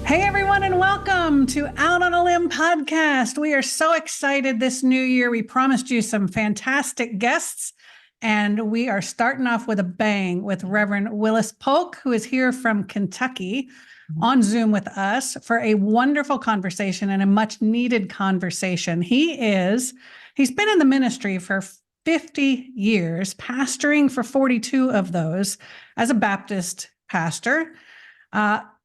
Hey, everyone, and welcome to Out on a Limb podcast. We are so excited this new year. We promised you some fantastic guests, and we are starting off with a bang with Reverend Willis Polk, who is here from Kentucky on Zoom with us for a wonderful conversation and a much needed conversation. He's been in the ministry for 50 years, pastoring for 42 of those as a Baptist pastor.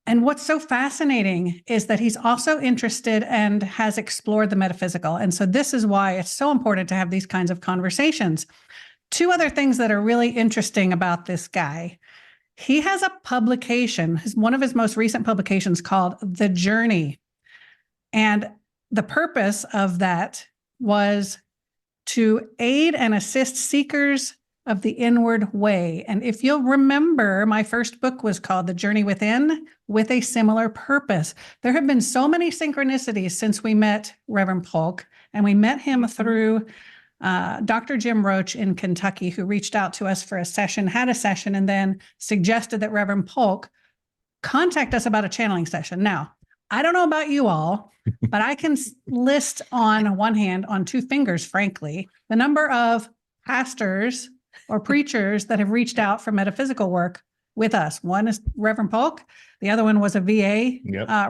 And what's so fascinating is that he's also interested and has explored the metaphysical. And so this is why it's so important to have these kinds of conversations. Two other things that are really interesting about this guy. He has a publication, one of his most recent publications called The Journey. And the purpose of that was to aid and assist seekers of the inward way. And if you'll remember, my first book was called The Journey Within, with a similar purpose. There have been so many synchronicities since we met Reverend Polk, and we met him through Dr. Jim Roach in Kentucky, who reached out to us for a session, had a session, and then suggested that Reverend Polk contact us about a channeling session. Now, I don't know about you all, but I can list on one hand, on two fingers, frankly, the number of pastors or preachers that have reached out for metaphysical work with us. One is Reverend Polk. The other one was a VA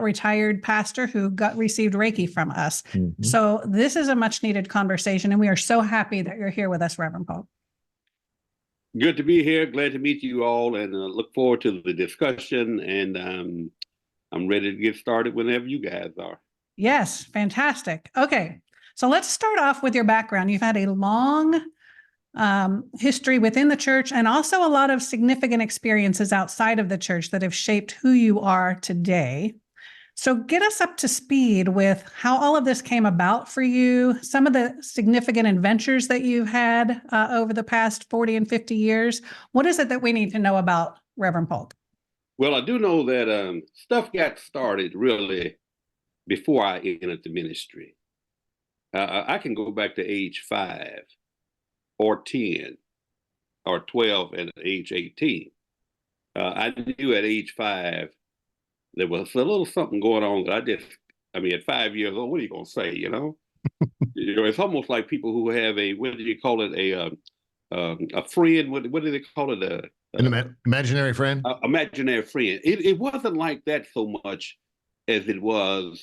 retired pastor who received Reiki from us. Mm-hmm. So this is a much needed conversation, and we are so happy that you're here with us, Reverend Polk. Good to be here. Glad to meet you all, and look forward to the discussion. And I'm ready to get started whenever you guys are. Yes, fantastic. Okay, so let's start off with your background. You've had a long history within the church, and also a lot of significant experiences outside of the church that have shaped who you are today. So get us up to speed with how all of this came about for you, some of the significant adventures that you've had over the past 40 and 50 years. What is it that we need to know about Reverend Polk? Well, I do know that stuff got started really before I entered the ministry. I can go back to age 5 or 10 or 12 and age 18. I knew at age 5, there was a little something going on that at 5 years old, what are you going to say, you know? It's almost like people who have what do you call it, a friend, what do they call it? An imaginary friend? Imaginary friend. It wasn't like that so much as it was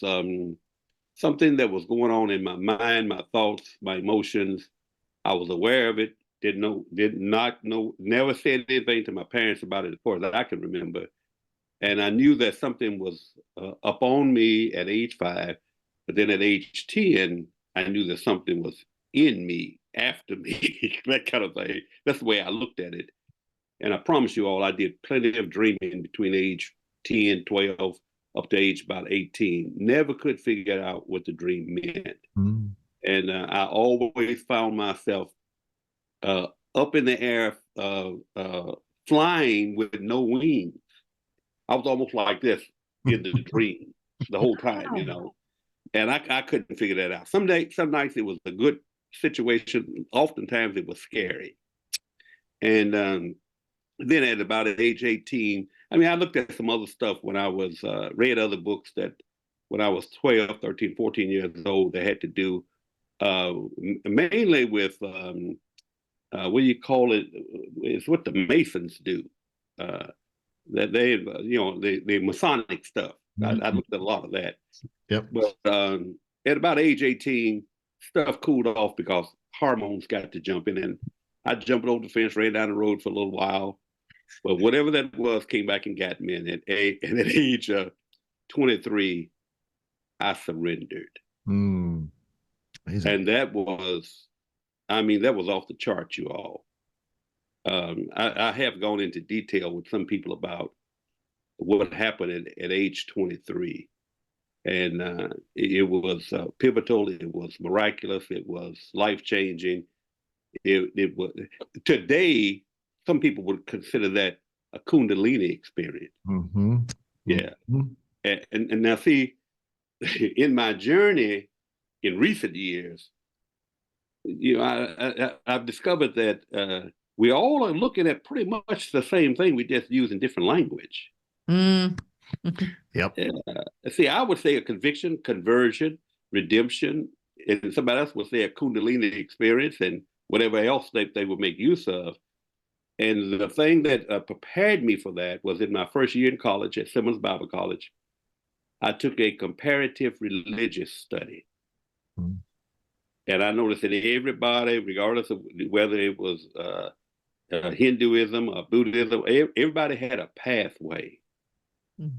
something that was going on in my mind, my thoughts, my emotions. I was aware of it, did not know, never said anything to my parents about it as far as I can remember. And I knew that something was up on me at age 5, but then at age 10, I knew that something was in me, after me, that kind of thing. That's the way I looked at it. And I promise you all, I did plenty of dreaming between age 10, 12, up to age about 18. Never could figure out what the dream meant. Mm. And I always found myself up in the air, flying with no wings. I was almost like this in the dream the whole time, you know. And I couldn't figure that out. Some nights it was a good situation. Oftentimes it was scary. And then at about age 18, I looked at some other stuff when I was, read other books that when I was 12, 13, 14 years old, they had to do mainly with, what do you call it? It's what the Masons do. That they, the Masonic stuff. Mm-hmm. I looked at a lot of that. Yep. But at about age 18, stuff cooled off because hormones got to jumping, and I jumped over the fence, ran down the road for a little while. But whatever that was came back and got me. And at age 23, I surrendered. Mm. And that was off the chart, you all. I have gone into detail with some people about what happened at age 23. And it was pivotal. It was miraculous. It was life-changing. It was, today, some people would consider that a Kundalini experience. Mm-hmm. Yeah. Mm-hmm. And now see, in my journey in recent years, I've discovered that we all are looking at pretty much the same thing. We just use in different language. Mm. Yep. See, I would say a conviction, conversion, redemption, and somebody else would say a Kundalini experience and whatever else they would make use of. And the thing that prepared me for that was in my first year in college at Simmons Bible College, I took a comparative religious study. Mm. And I noticed that everybody, regardless of whether it was Hinduism or Buddhism, everybody had a pathway. Mm.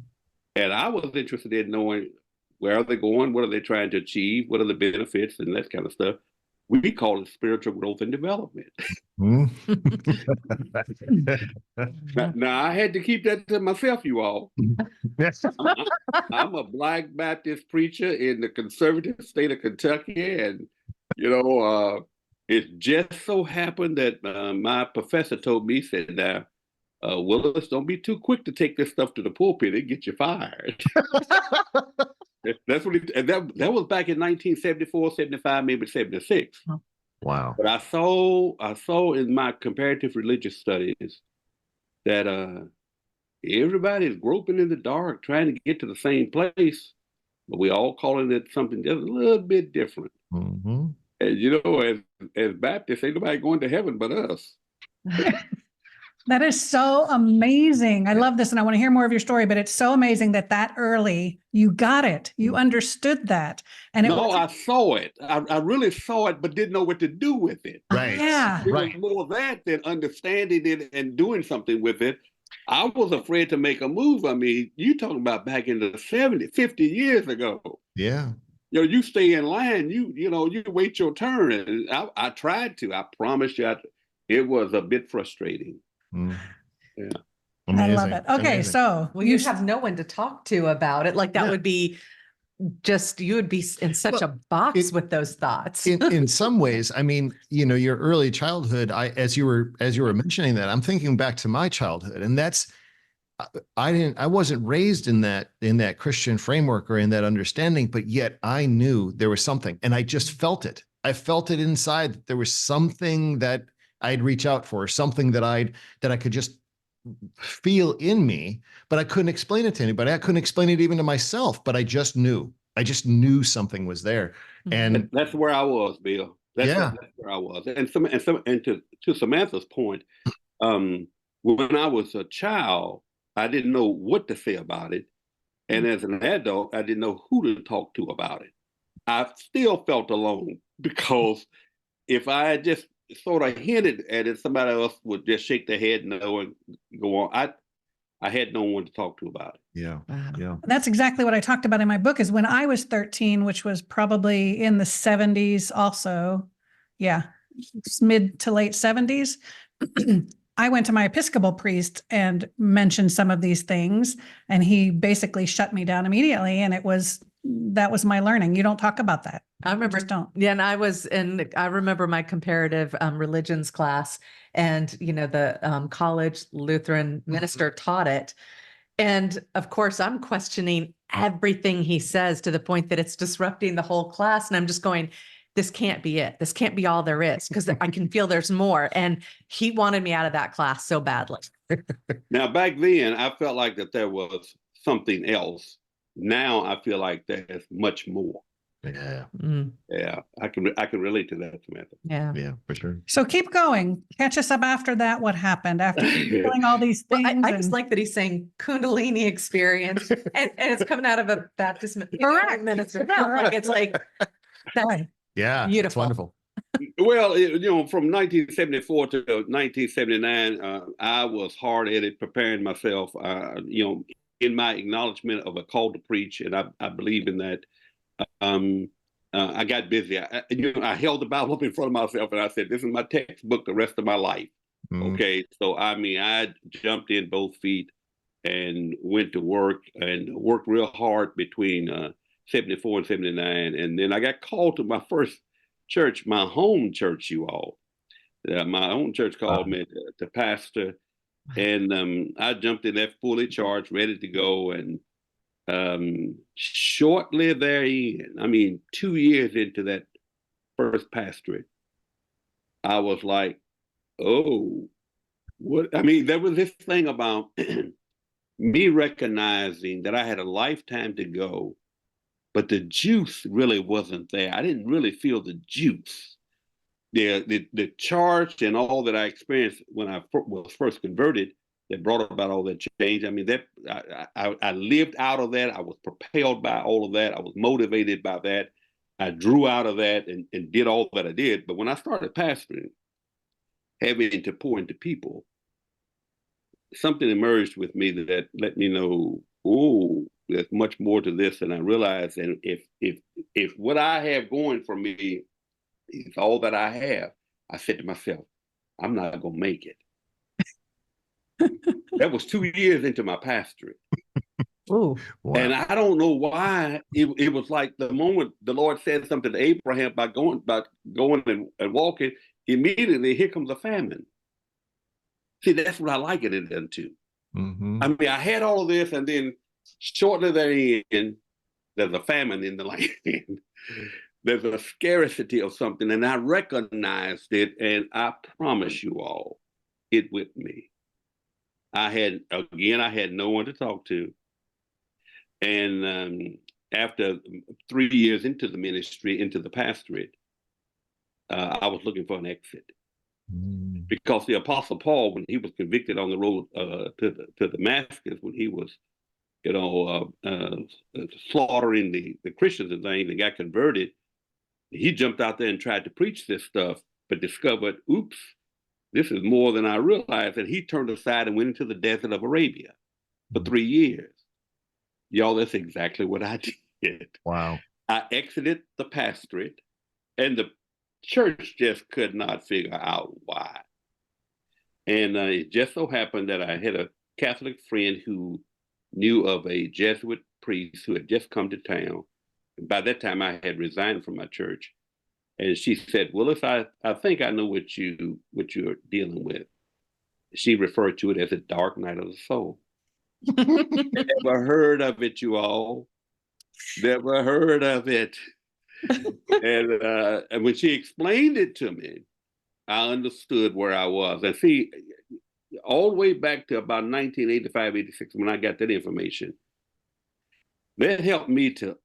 And I was interested in knowing where are they going, what are they trying to achieve, what are the benefits, and that kind of stuff. We call it spiritual growth and development. Mm. Now, I had to keep that to myself, you all. I'm a Black Baptist preacher in the conservative state of Kentucky, and it just so happened that my professor told me, said, Willis, don't be too quick to take this stuff to the pulpit, it get you fired. That's what that was back in 1974, 75, maybe 76. Wow. But I saw in my comparative religious studies that everybody's groping in the dark, trying to get to the same place, but we all calling it something just a little bit different. Mm-hmm. And as Baptists, ain't nobody going to heaven but us. That is so amazing. I love this, and I want to hear more of your story, but it's so amazing that early you got it. You understood that. And I saw it. I really saw it, but didn't know what to do with it. Right. Yeah. It was more that than understanding it and doing something with it. I was afraid to make a move. I mean, you talking about back in the 70s, 50 years ago. Yeah. You stay in line, you wait your turn. And I tried to. I promise you, it was a bit frustrating. Mm. Yeah. Amazing. I love it. Okay, Amazing. so you have no one to talk to about it. Like that would be just, you would be in such a box with those thoughts. in some ways, I mean, your early childhood, as you were mentioning that, I'm thinking back to my childhood, and that's, I wasn't raised in that Christian framework or in that understanding, but yet I knew there was something, and I just felt it. I felt it inside that there was something that I'd reach out for, something that I could just feel in me, but I couldn't explain it to anybody. I couldn't explain it even to myself, but I just knew something was there. And that's where I was, Bill. That's where I was. And to Samantha's point, when I was a child, I didn't know what to say about it. And as an adult, I didn't know who to talk to about it. I still felt alone, because if I had just sort of hinted at it, somebody else would just shake their head no and go on. I had no one to talk to about it. Yeah. Yeah. That's exactly what I talked about in my book, is when I was 13, which was probably in the 70s also. Yeah. Mid to late 70s. I went to my Episcopal priest and mentioned some of these things, and he basically shut me down immediately. And that was my learning. You don't talk about that. I remember, don't. Yeah, and I remember my comparative religions class, and the college Lutheran minister taught it, and of course I'm questioning everything he says to the point that it's disrupting the whole class, and I'm just going, this can't be it. This can't be all there is, because I can feel there's more. And he wanted me out of that class so badly. Now, back then, I felt like that there was something else. Now I feel like there's much more. Yeah. Yeah. I can relate to that, Samantha. Yeah, for sure. So keep going. Catch us up after that. What happened after feeling all these things? Well, I just like that he's saying Kundalini Experience, and it's coming out of a Baptist minister. Like, it's like, that's right. Yeah, beautiful. It's wonderful. Well, from 1974 to 1979, I was hard at it, preparing myself, in my acknowledgement of a call to preach, and I believe in that. I got busy. I held the Bible up in front of myself, and I said, this is my textbook the rest of my life. Okay. So, I jumped in both feet and went to work and worked real hard between 74 and 79. And then I got called to my first church, my home church, you all. My own church called me to pastor. And I jumped in there fully charged, ready to go. And shortly therein, 2 years into that first pastorate, I was like, oh, what? There was this thing about me recognizing that I had a lifetime to go, but the juice really wasn't there. I didn't really feel the juice. The charge and all that I experienced when I was first converted that brought about all that change. I mean, that I lived out of that. I was propelled by all of that. I was motivated by that. I drew out of that and did all that I did. But when I started pastoring, having to pour into people, something emerged with me that let me know, oh, there's much more to this than I realized. And if what I have going for me is all that I have, I said to myself, I'm not going to make it. That was 2 years into my pastorate. Ooh. Wow. And I don't know why it was like the moment the Lord said something to Abraham about going and walking, immediately here comes a famine. See, that's what I liken it into. Mm-hmm. I mean, I had all of this, and then shortly therein, there's a famine in the land. There's a scarcity of something, and I recognized it, and I promise you all, it with me. I had no one to talk to. And after 3 years into the ministry, into the pastorate, I was looking for an exit. Because the Apostle Paul, when he was convicted on the road to Damascus, when he was, slaughtering the Christians and things and got converted, he jumped out there and tried to preach this stuff, but discovered, oops, this is more than I realized. And he turned aside and went into the desert of Arabia for 3 years. Y'all, that's exactly what I did. Wow. I exited the pastorate, and the church just could not figure out why. And it just so happened that I had a Catholic friend who knew of a Jesuit priest who had just come to town. By that time, I had resigned from my church. And she said, Willis, I think I know what you're dealing with. She referred to it as a dark night of the soul. Never heard of it, you all. Never heard of it. And when she explained it to me, I understood where I was. And see, all the way back to about 1985, 86, when I got that information, that helped me to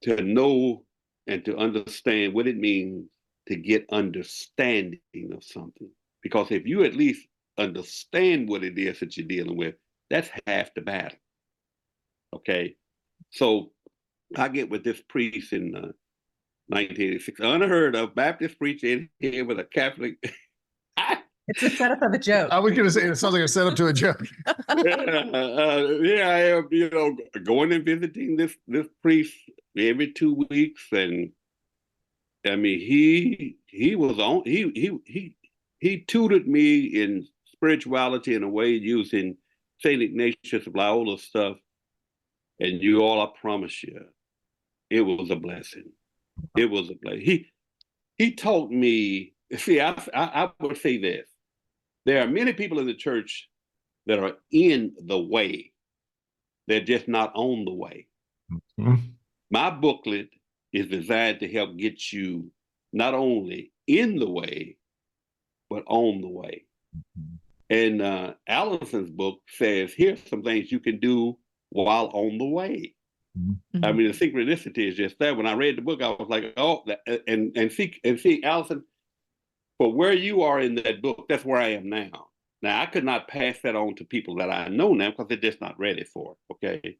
know and to understand what it means to get understanding of something. Because if you at least understand what it is that you're dealing with, that's half the battle. Okay? So I get with this priest in 1986, unheard of Baptist preacher in here with a Catholic. It's a setup of a joke. I was going to say it sounds like a setup to a joke. Yeah, I am, going and visiting this priest every 2 weeks, and I mean, he was on. He tutored me in spirituality in a way using Saint Ignatius of Loyola stuff, and you all, I promise you, it was a blessing. It was a blessing. He taught me. See, I would say this. There are many people in the church that are in the way. They're just not on the way. Mm-hmm. My booklet is designed to help get you not only in the way, but on the way. And Allison's book says, here's some things you can do while on the way. Mm-hmm. I mean, the synchronicity is just there. When I read the book, I was like, oh, and see, Allison, for where you are in that book, that's where I am now. Now, I could not pass that on to people that I know now because they're just not ready for it, okay?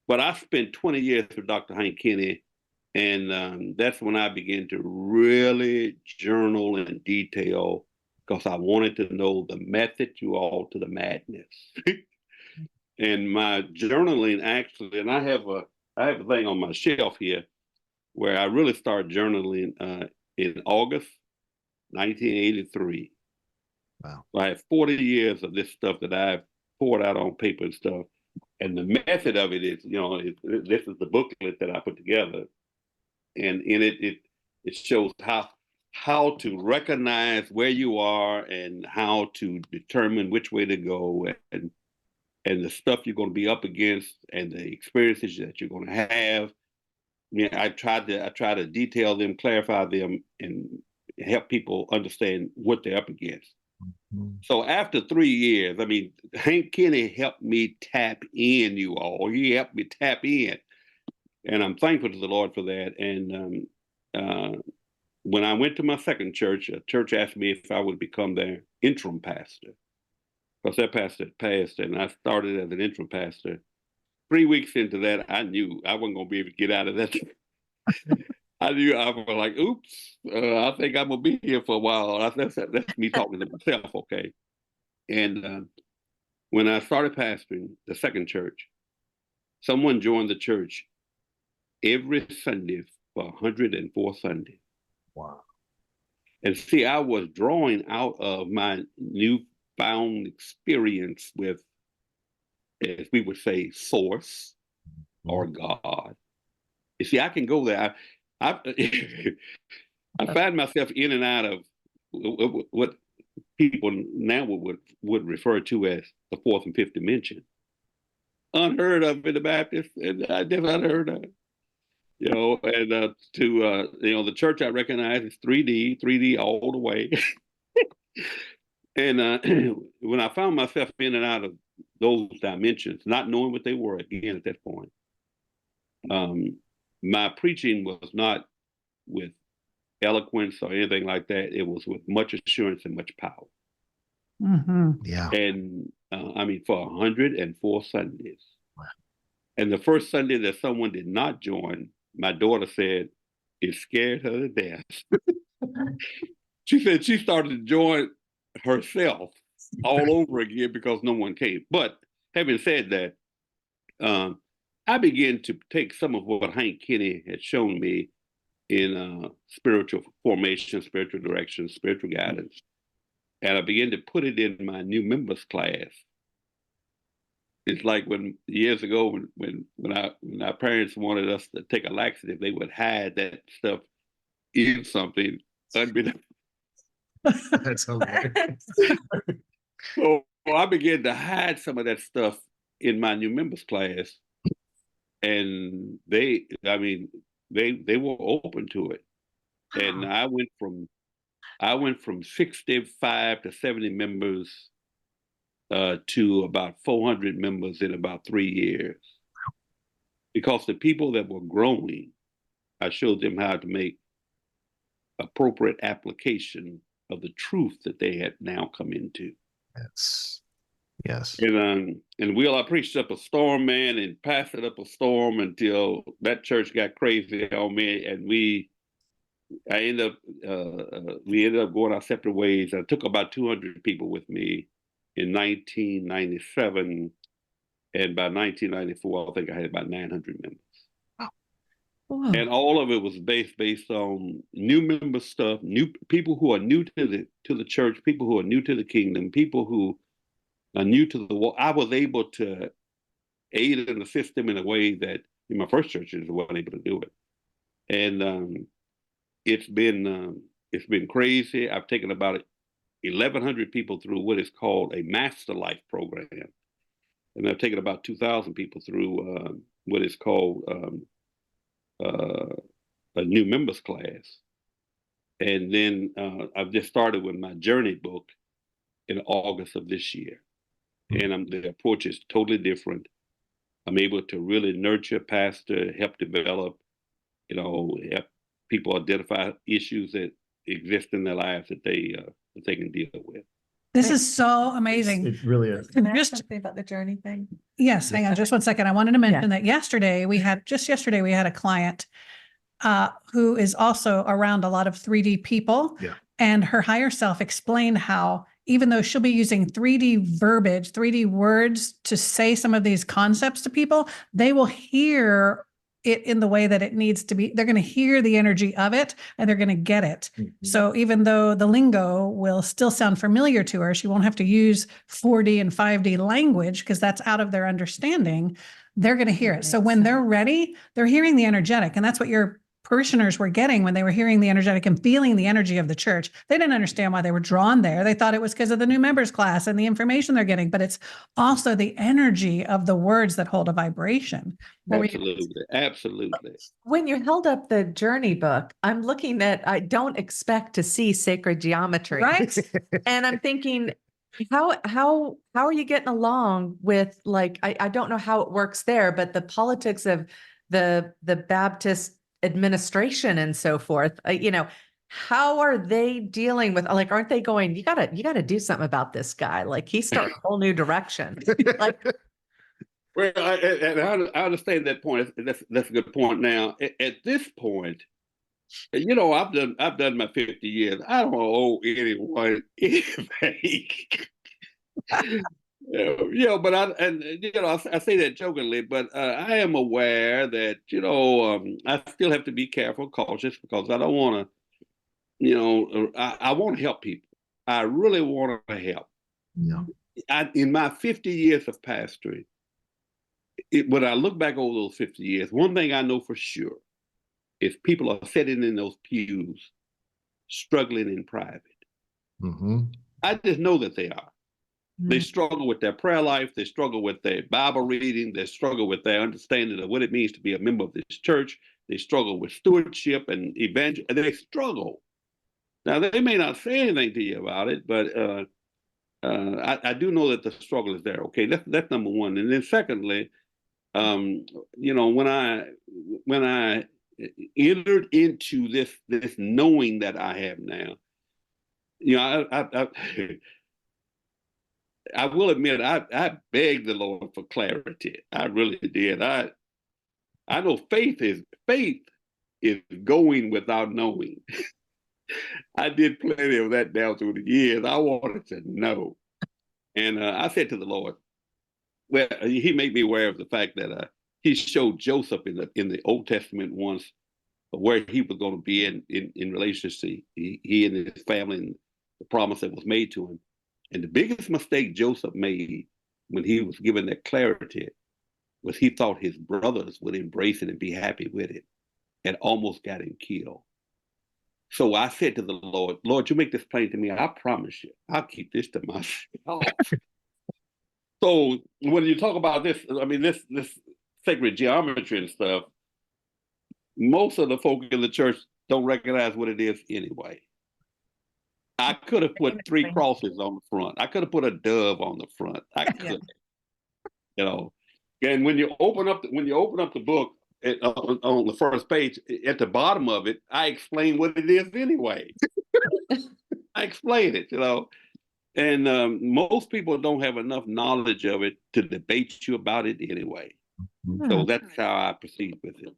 But I spent 20 years with Dr. Hank Kinney, and that's when I began to really journal in detail because I wanted to know the method you all to the madness. And my journaling actually, and I have a thing on my shelf here where I really started journaling in August 1983. Wow. So I have 40 years of this stuff that I've poured out on paper and stuff. And the method of it is, this is the booklet that I put together. And in it shows how to recognize where you are and how to determine which way to go and the stuff you're going to be up against and the experiences that you're going to have. I try to detail them, clarify them, and help people understand what they're up against. So after 3 years, I mean, Hank Kinney helped me tap in, you all. He helped me tap in. And I'm thankful to the Lord for that. And when I went to my second church, a church asked me if I would become their interim pastor. Because their pastor had passed, and I started as an interim pastor. 3 weeks into that, I knew I wasn't going to be able to get out of that. I knew I was like, oops, I think I'm going to be here for a while. That's me talking to myself, okay? And when I started pastoring the second church, someone joined the church every Sunday for 104 Sundays. Wow. And see, I was drawing out of my newfound experience with, as we would say, source or God. You see, I can go there. I find myself in and out of what people now would refer to as the fourth and fifth dimension. Unheard of in the Baptist, and I just unheard of. You know, and the church I recognize is 3D all the way. And when I found myself in and out of those dimensions, not knowing what they were again at that point, my preaching was not with eloquence or anything like that. It was with much assurance and much power. Mm-hmm. Yeah. And I mean, for 104 Sundays. Wow. And the first Sunday that someone did not join, my daughter said it scared her to death. She said she started to join herself all over again because no one came. But having said that, I began to take some of what Hank Kinney had shown me in spiritual formation, spiritual direction, spiritual guidance, and I began to put it in my new members class. It's like when years ago when our parents wanted us to take a laxative, they would hide that stuff in something. That's hilarious. So I began to hide some of that stuff in my new members class, and they were open to it. And I went from 65 to 70 members to about 400 members in about 3 years. Because the people that were growing, I showed them how to make appropriate application of the truth that they had now come into. Yes. And Will, I preached up a storm, man, and passed it up a storm until that church got crazy on me, and we ended up going our separate ways. I took about 200 people with me in 1997, and by 1994, I think I had about 900 members. Wow. And all of it was based on new member stuff, new people who are new to the church, people who are new to the kingdom, people who are new to the world. I was able to aid and assist them in a way that in my first churches wasn't able to do it. And it's been crazy. I've taken about 1,100 people through what is called a Master Life program, and I've taken about 2,000 people through what is called a new members class. And then I've just started with my journey book in August of this year. And the approach is totally different. I'm able to really nurture, pastor, help develop, help people identify issues that exist in their lives that they can deal with. This is so amazing. It really is. Can I ask Just- something about the journey thing? Yes, hang on just 1 second. I wanted to mention that yesterday we had a client who is also around a lot of 3D people. Yeah. And her higher self explained how, even though she'll be using 3D verbiage, 3D words to say some of these concepts to people, they will hear it in the way that it needs to be. They're going to hear the energy of it and they're going to get it. Mm-hmm. So even though the lingo will still sound familiar to her, she won't have to use 4D and 5D language because that's out of their understanding. They're going to hear That it. So makes when they're sense. ready, they're hearing the energetic. And that's what your parishioners were getting when they were hearing the energetic and feeling the energy of the church. They didn't understand why they were drawn there. They thought it was because of the new members class and the information they're getting, but it's also the energy of the words that hold a vibration. Absolutely. When you held up the journey book, I'm looking at, I don't expect to see sacred geometry. Right? And I'm thinking, How are you getting along with, like, I don't know how it works there, but the politics of the Baptist administration and so forth, how are they dealing with, like, aren't they going, you gotta do something about this guy. Like, he's starting a whole new direction. Like, Well, I understand that point. That's a good point. Now, at this point, I've done my 50 years. I don't owe anyone anything. But I say that jokingly, but I am aware that I still have to be careful, cautious, because I don't want to. I want to help people. I really want to help. Yeah. In my 50 years of pastoring, when I look back over those 50 years, one thing I know for sure is people are sitting in those pews struggling in private. Mm-hmm. I just know that they are. They struggle with their prayer life. They struggle with their Bible reading. They struggle with their understanding of what it means to be a member of this church. They struggle with stewardship and evangelism. They struggle. Now, they may not say anything to you about it, but I do know that the struggle is there. Okay, that's number one. And then secondly, when I entered into this knowing that I have now, I will admit I begged the Lord for clarity. I really did. I know faith is going without knowing. I did plenty of that down through the years. I wanted to know, and I said to the Lord, well, He made me aware of the fact that He showed Joseph in the Old Testament once where he was going to be in relationship to he and his family and the promise that was made to him. And the biggest mistake Joseph made when he was given that clarity was he thought his brothers would embrace it and be happy with it, and almost got him killed. So I said to the Lord, Lord, you make this plain to me. I promise you, I'll keep this to myself. So when you talk about this, I mean, this sacred geometry and stuff, most of the folk in the church don't recognize what it is anyway. I could have put 3 crosses on the front. I could have put a dove on the front. I could, And when you open up the book on the first page, at the bottom of it, I explain what it is anyway. I explain it, and most people don't have enough knowledge of it to debate you about it anyway. So that's how I proceed with it.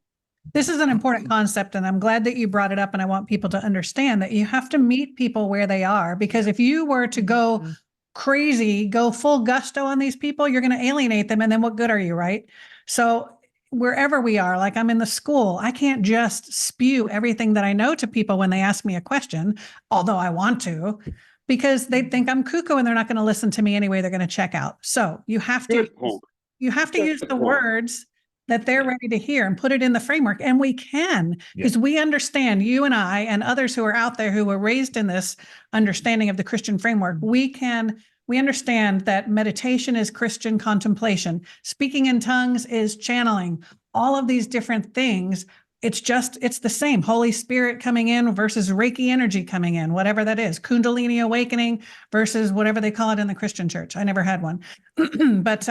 This is an important concept, and I'm glad that you brought it up, and I want people to understand that you have to meet people where they are, because if you were to go crazy, go full gusto on these people, you're going to alienate them, and then what good are you, right? So wherever we are, like I'm in the school, I can't just spew everything that I know to people when they ask me a question, although I want to, because they think I'm cuckoo and they're not going to listen to me anyway. They're going to check out. So you have to use the words that they're ready to hear and put it in the framework. And we can, because we understand, you and I and others who are out there who were raised in this understanding of the Christian framework, we understand that meditation is Christian contemplation. Speaking in tongues is channeling. All of these different things, it's the same. Holy Spirit coming in versus Reiki energy coming in, whatever that is. Kundalini awakening versus whatever they call it in the Christian church. I never had one. But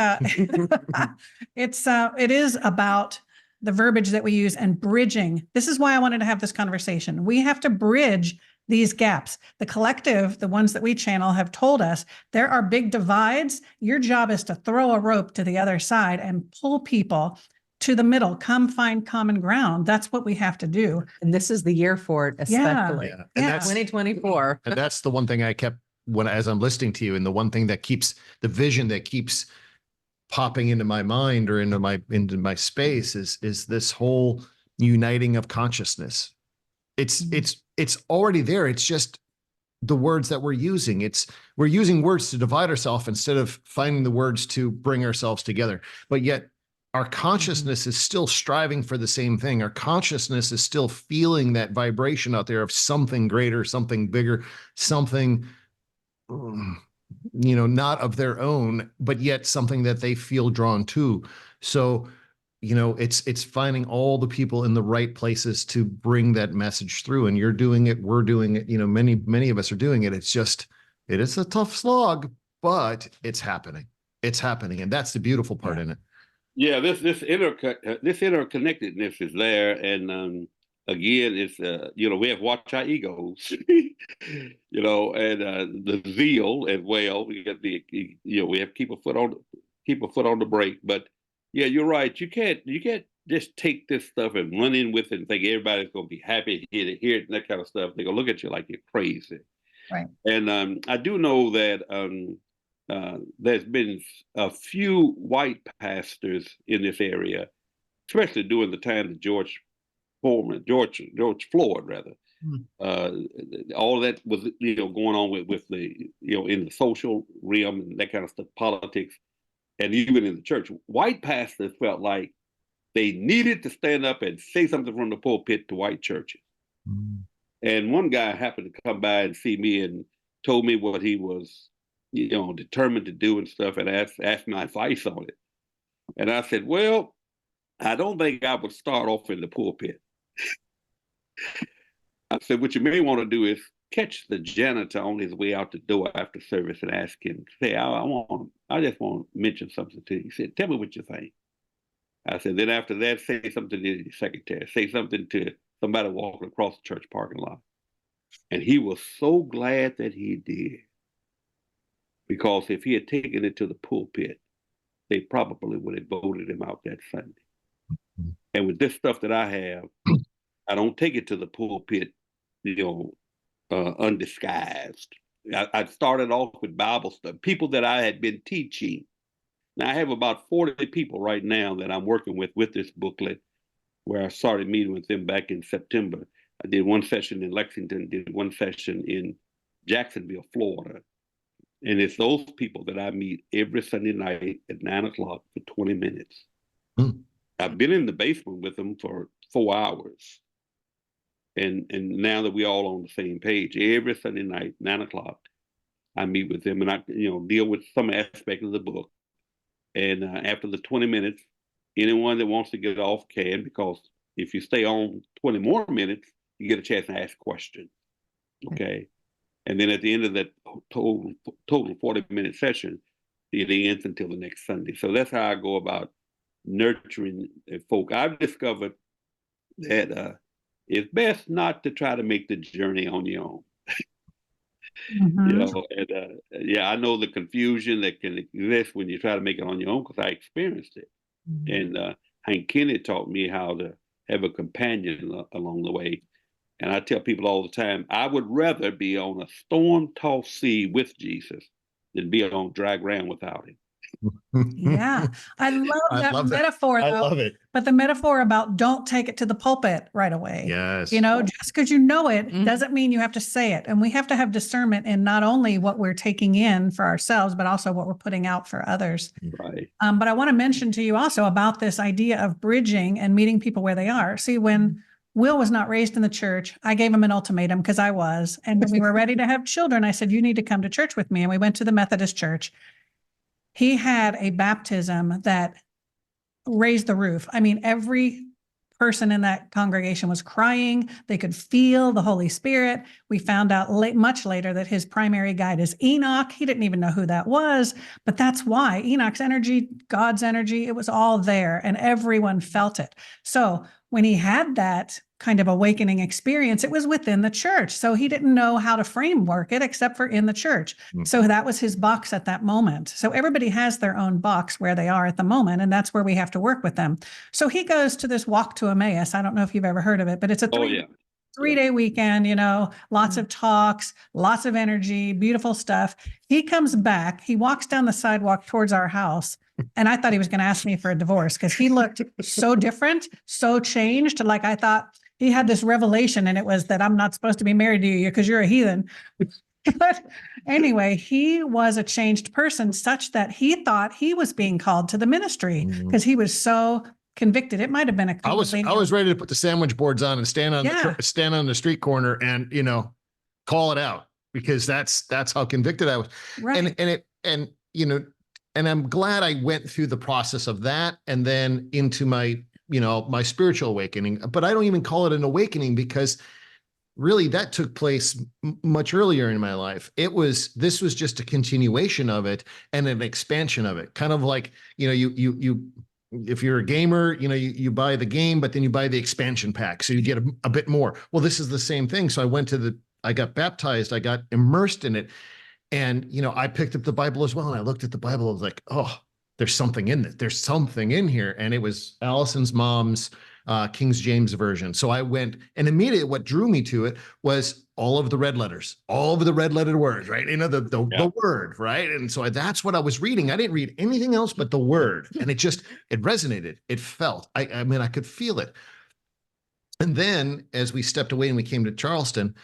it is about the verbiage that we use and bridging. This is why I wanted to have this conversation. We have to bridge these gaps. The collective, the ones that we channel, have told us there are big divides. Your job is to throw a rope to the other side and pull people to the middle. Come find common ground. That's what we have to do. And this is the year for it, especially. Yeah. And that's 2024. And that's the one thing I kept as I'm listening to you, and the one thing that keeps the vision that keeps popping into my mind or into my space is this whole uniting of consciousness. It's already there. It's just the words that we're using. We're using words to divide ourselves instead of finding the words to bring ourselves together. But yet our consciousness is still striving for the same thing. Our consciousness is still feeling that vibration out there of something greater, something bigger, something, not of their own, but yet something that they feel drawn to. So, it's finding all the people in the right places to bring that message through. And you're doing it, we're doing it, many of us are doing it. It is a tough slog, but it's happening. It's happening. And that's the beautiful part in it. Yeah, this interconnectedness is there, and again, it's we have to watch our egos, and the zeal as well. We got we have to keep a foot on the brake. But yeah, you're right. You can't just take this stuff and run in with it and think everybody's going to be happy to hear it and that kind of stuff. They're going to look at you like you're crazy. Right. And I do know that there's been a few white pastors in this area, especially during the time of George Floyd, rather. All that was going on with the in the social realm and that kind of stuff, politics, and even in the church. White pastors felt like they needed to stand up and say something from the pulpit to white churches. And one guy happened to come by and see me and told me what he was determined to do and stuff, and asked my advice on it. And I said, well, I don't think I would start off in the pulpit. I said, what you may want to do is catch the janitor on his way out the door after service and ask him, say, I just want to mention something to you. He said, tell me what you think. I said, then after that, say something to the secretary, say something to somebody walking across the church parking lot. And he was so glad that he did. Because if he had taken it to the pulpit, they probably would have voted him out that Sunday. And with this stuff that I have, I don't take it to the pulpit, undisguised. I started off with Bible stuff, people that I had been teaching. Now I have about 40 people right now that I'm working with this booklet, where I started meeting with them back in September. I did one session in Lexington, did one session in Jacksonville, Florida. And it's those people that I meet every Sunday night at 9:00 for 20 minutes. I've been in the basement with them for 4 hours. And now that we're all on the same page, every Sunday night, 9:00, I meet with them and I deal with some aspect of the book. And after the 20 minutes, anyone that wants to get off can, because if you stay on 20 more minutes, you get a chance to ask questions. Okay. And then at the end of that total 40-minute session, it ends until the next Sunday. So that's how I go about nurturing folk. I've discovered that it's best not to try to make the journey on your own. I know the confusion that can exist when you try to make it on your own, because I experienced it. And Hank Kennedy taught me how to have a companion along the way. And I tell people all the time, I would rather be on a storm-tossed sea with Jesus than be on dry ground without him. Yeah, I love that metaphor. I love it. But the metaphor about don't take it to the pulpit right away. Yes. Just because you know it doesn't mean you have to say it. And we have to have discernment in not only what we're taking in for ourselves, but also what we're putting out for others. Right. But I want to mention to you also about this idea of bridging and meeting people where they are. See, when Will was not raised in the church, I gave him an ultimatum, because I was. And when we were ready to have children, I said, you need to come to church with me. And we went to the Methodist church. He had a baptism that raised the roof. I mean, every person in that congregation was crying. They could feel the Holy Spirit. We found out much later that his primary guide is Enoch. He didn't even know who that was, but that's why Enoch's energy, God's energy, it was all there and everyone felt it. So when he had that kind of awakening experience, it was within the church. So he didn't know how to framework it except for in the church. So that was his box at that moment. So everybody has their own box where they are at the moment, and that's where we have to work with them. So he goes to this walk to Emmaus. I don't know if you've ever heard of it, but it's a three-day weekend, lots of talks, lots of energy, beautiful stuff. He comes back, he walks down the sidewalk towards our house. And I thought he was going to ask me for a divorce, because he looked so different, so changed. Like, I thought he had this revelation, and it was that I'm not supposed to be married to you because you're a heathen. But anyway, he was a changed person, such that he thought he was being called to the ministry, because he was so convicted. It might have been a I was ready to put the sandwich boards on and stand on the street corner and call it out, because that's how convicted I was. Right. And I'm glad I went through the process of that and then into my spiritual awakening. But I don't even call it an awakening, because really that took place much earlier in my life. This was just a continuation of it and an expansion of it. Kind of like, you if you're a gamer, you buy the game, but then you buy the expansion pack. So you get a bit more. Well, this is the same thing. So I got baptized, I got immersed in it. And, I picked up the Bible as well. And I looked at the Bible. I was like, oh, there's something in it. There's something in here. And it was Allison's mom's King James version. So I went, and immediately what drew me to it was all of the red letters, all of the red lettered words, right? The word, right? And so that's what I was reading. I didn't read anything else but the word. And it resonated. It felt, I mean, I could feel it. And then as we stepped away and we came to Charleston,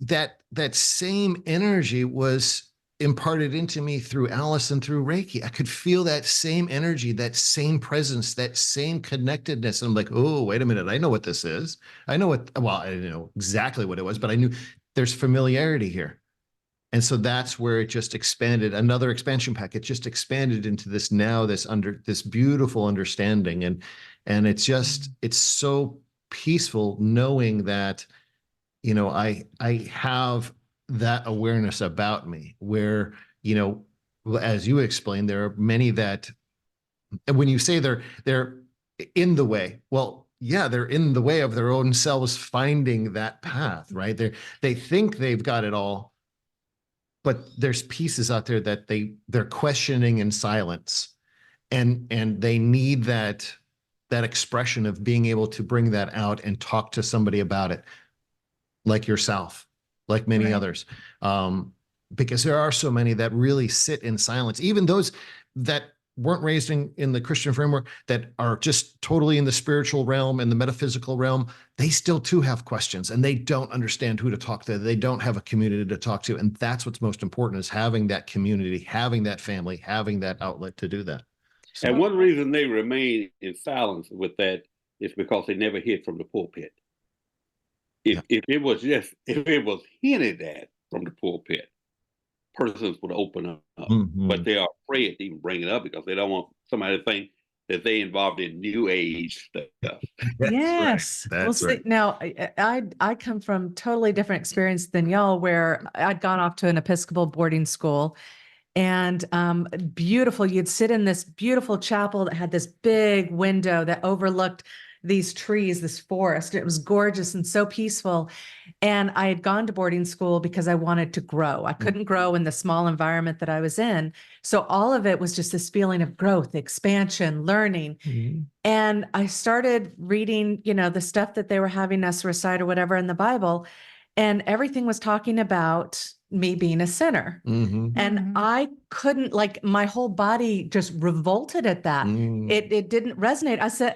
that same energy was imparted into me through Allison, through Reiki. I could feel that same energy, that same presence, that same connectedness. And I'm like, oh, wait a minute. I know what this is. I didn't know exactly what it was, but I knew there's familiarity here. And so that's where it just expanded, another expansion pack. It just expanded into this beautiful understanding. And it's so peaceful knowing that, I have that awareness about me where, as you explained, there are many that, and when you say they're in the way, well, yeah, they're in the way of their own selves finding that path, right? They think they've got it all, but there's pieces out there that they're questioning in silence, and they need that expression of being able to bring that out and talk to somebody about it, like yourself, like many others, because there are so many that really sit in silence, even those that weren't raised in the Christian framework, that are just totally in the spiritual realm and the metaphysical realm. They still too have questions, and they don't understand who to talk to. They don't have a community to talk to. And that's what's most important, is having that community, having that family, having that outlet to do that. And one reason they remain in silence with that is because they never hear from the pulpit. If it was hinted at from the pulpit, persons would open up. Mm-hmm. But they are afraid to even bring it up because they don't want somebody to think that they involved in new age stuff. Yes. Right. That's right. Now I come from totally different experience than y'all, where I'd gone off to an Episcopal boarding school, and beautiful. You'd sit in this beautiful chapel that had this big window that overlooked these trees, this forest. It was gorgeous and so peaceful. And I had gone to boarding school because I wanted to grow. I couldn't grow in the small environment that I was in. So all of it was just this feeling of growth, expansion, learning. Mm-hmm. And I started reading, the stuff that they were having us recite or whatever in the Bible. And everything was talking about me being a sinner. Mm-hmm. And I couldn't, my whole body just revolted at that. It didn't resonate. I said,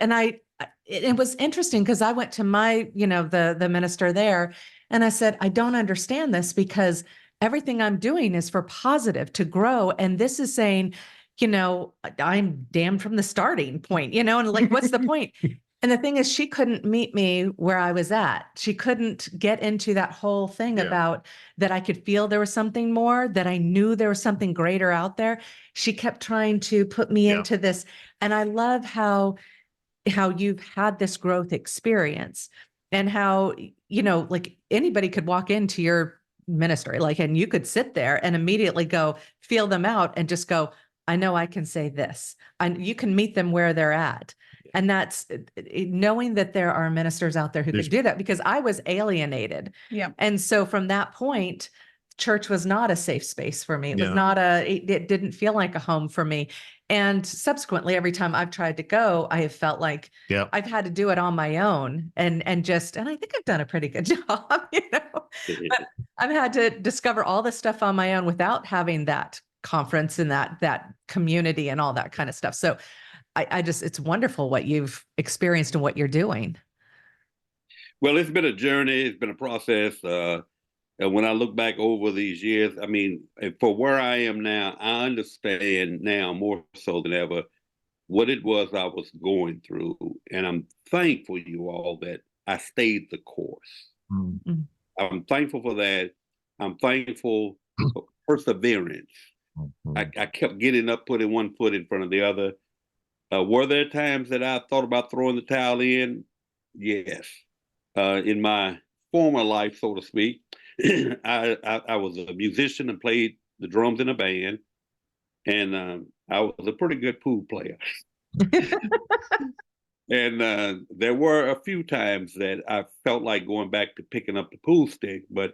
it was interesting because I went to my, the minister there, and I said, I don't understand this, because everything I'm doing is for positive, to grow. And this is saying, I'm damned from the starting point, and what's the point? And the thing is, she couldn't meet me where I was at. She couldn't get into that whole thing about that I could feel there was something more, that I knew there was something greater out there. She kept trying to put me into this. And I love how you've had this growth experience, and how, anybody could walk into your ministry, and you could sit there and immediately go feel them out and just go, I know I can say this. And you can meet them where they're at. And that's knowing that there are ministers out there who could do that, because I was alienated. Yeah. And so from that point, church was not a safe space for me. It was not it didn't feel like a home for me. And subsequently, every time I've tried to go, I have felt like I've had to do it on my own, and I think I've done a pretty good job, but I've had to discover all this stuff on my own without having that conference and that community and all that kind of stuff. So it's wonderful what you've experienced and what you're doing. Well, it's been a journey. It's been a process. And when I look back over these years, I mean, for where I am now, I understand now more so than ever what it was I was going through. And I'm thankful, you all, that I stayed the course. Mm-hmm. I'm thankful for that. I'm thankful for perseverance. Mm-hmm. I kept getting up, putting one foot in front of the other. Were there times that I thought about throwing the towel in? Yes. in my former life, so to speak, I was a musician and played the drums in a band, and I was a pretty good pool player. And there were a few times that I felt like going back to picking up the pool stick, but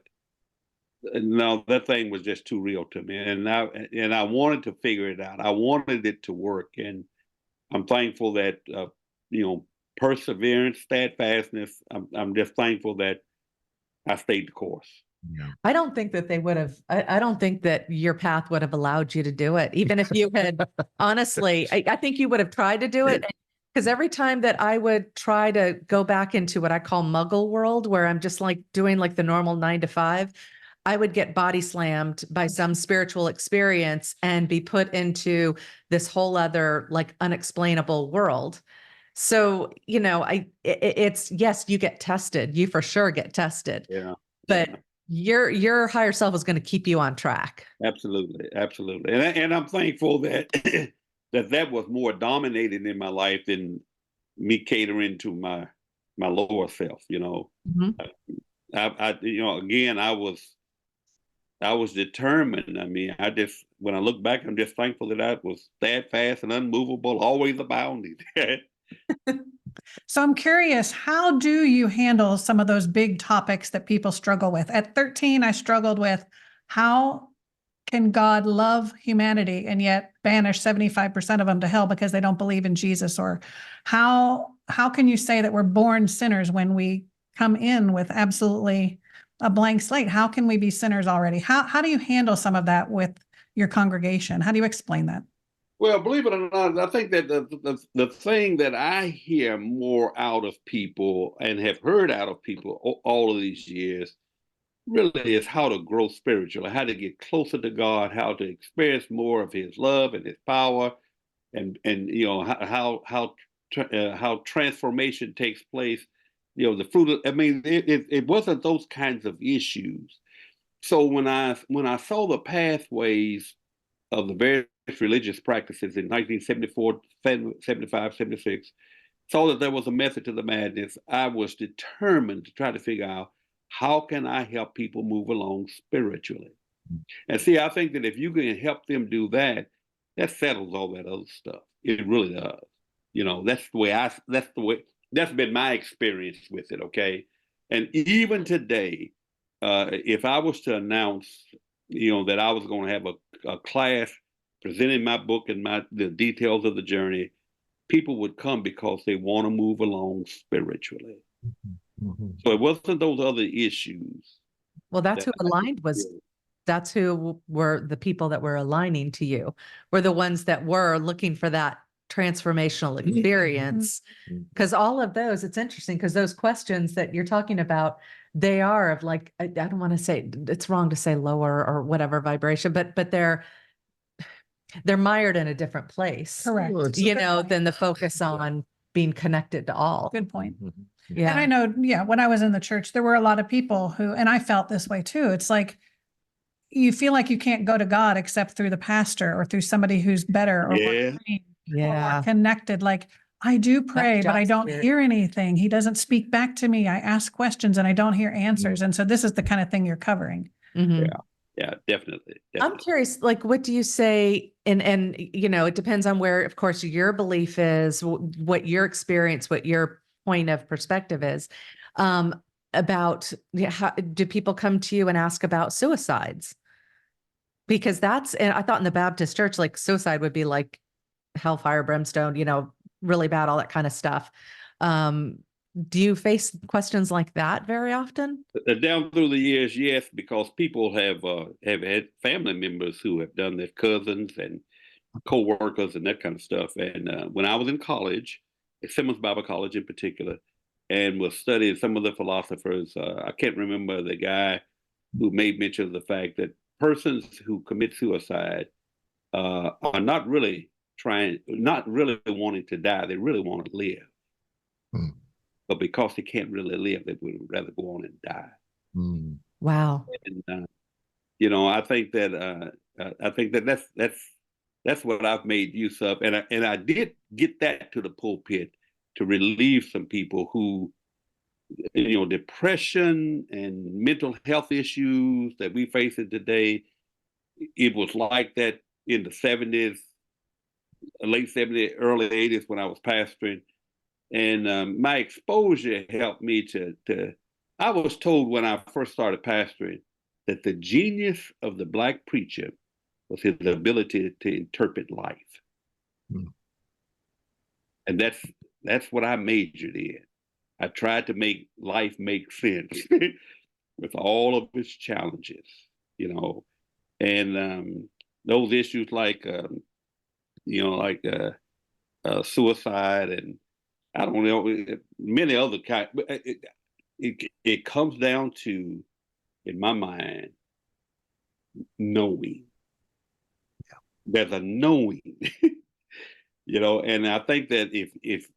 no, that thing was just too real to me, and I wanted to figure it out. I wanted it to work, and I'm thankful that perseverance, steadfastness. I'm just thankful that I stayed the course. Yeah. I don't think that they would have, I don't think that your path would have allowed you to do it. Even if you had, honestly, I think you would have tried to do it. Because every time that I would try to go back into what I call muggle world, where I'm just like doing like the normal 9 to 5, I would get body slammed by some spiritual experience and be put into this whole other like unexplainable world. So, it's, yes, you get tested. You for sure get tested. Yeah. But your higher self is going to keep you on track. Absolutely. And I'm thankful that that was more dominating in my life than me catering to my lower self. Mhm. Again, I was determined. I mean, when I look back, I'm just thankful that I was steadfast and unmovable, always abounding. So I'm curious, how do you handle some of those big topics that people struggle with? At 13, I struggled with how can God love humanity and yet banish 75% of them to hell because they don't believe in Jesus? Or how can you say that we're born sinners when we come in with absolutely a blank slate? How can we be sinners already? How do you handle some of that with your congregation? How do you explain that? Well, believe it or not, I think that the thing that I hear more out of people and have heard out of people all of these years really is how to grow spiritually, how to get closer to God, how to experience more of His love and His power, and how transformation takes place. The fruit of, I mean, it wasn't those kinds of issues. So when I saw the pathways of the various religious practices in 1974, 75, 76, saw that there was a method to the madness, I was determined to try to figure out how can I help people move along spiritually. And see, I think that if you can help them do that, that settles all that other stuff. It really does. That's been my experience with it. Okay. And even today, if I was to announce, that I was going to have a class presenting my book and the details of the journey, people would come because they want to move along spiritually. Mm-hmm. So it wasn't those other issues. Well, that's who aligned was. That's who were the people that were aligning to you, were the ones that were looking for that transformational experience. Because all of those, it's interesting because those questions that you're talking about, they are of like, I don't want to say, it's wrong to say lower or whatever vibration, but they're mired in a different place. Correct. Well, Than the focus on being connected to all. Good point. Yeah. And I know, when I was in the church, there were a lot of people who, and I felt this way too. It's like, you feel like you can't go to God except through the pastor or through somebody who's better or more trained or more connected. Like, I do pray, but I don't hear anything. He doesn't speak back to me. I ask questions and I don't hear answers. And so this is the kind of thing you're covering. Mm-hmm. Yeah, definitely. I'm curious, like, what do you say? And it depends on where, of course, your belief is, what your experience, what your point of perspective is, about how do people come to you and ask about suicides? Because and I thought in the Baptist church, like suicide would be like hellfire, brimstone, really bad, all that kind of stuff. Do you face questions like that very often? Down through the years, yes, because people have had family members who have done their, cousins and co-workers and that kind of stuff. And when I was in college, at Simmons Bible College in particular, and was studying some of the philosophers, I can't remember the guy who made mention of the fact that persons who commit suicide are not really wanting to die. They really want to live. But because they can't really live, they would rather go on and die. Wow. And, I think that that's what I've made use of. And I did get that to the pulpit to relieve some people who depression and mental health issues that we face today. It was like that in the 70s, late 70s, early 80s when I was pastoring. And my exposure helped me to, I was told when I first started pastoring that the genius of the Black preacher was his ability to interpret life. Hmm. And that's what I majored in. I tried to make life make sense with all of its challenges, and those issues like suicide and I don't know, many other kinds. It comes down to, in my mind, knowing. Yeah. There's a knowing, and I think that if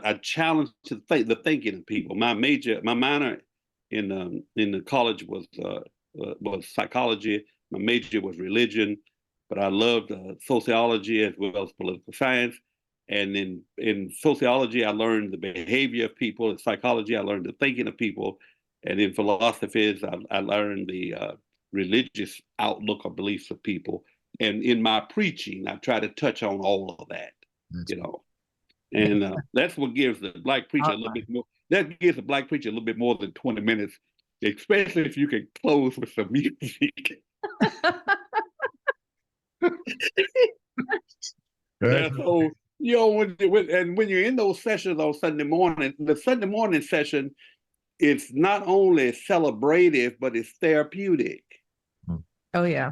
I challenge the thinking of people. My minor in the college was psychology. My major was religion, but I loved sociology as well as political science. And in sociology, I learned the behavior of people. In psychology, I learned the thinking of people. And in philosophies, I learned the religious outlook or beliefs of people. And in my preaching, I try to touch on all of that, And that's what gives the Black preacher a little bit more. That gives the Black preacher a little bit more than 20 minutes, especially if you can close with some music. Yeah, so, when you're in those sessions on Sunday morning, the Sunday morning session, it's not only celebrative, but it's therapeutic. Oh, yeah.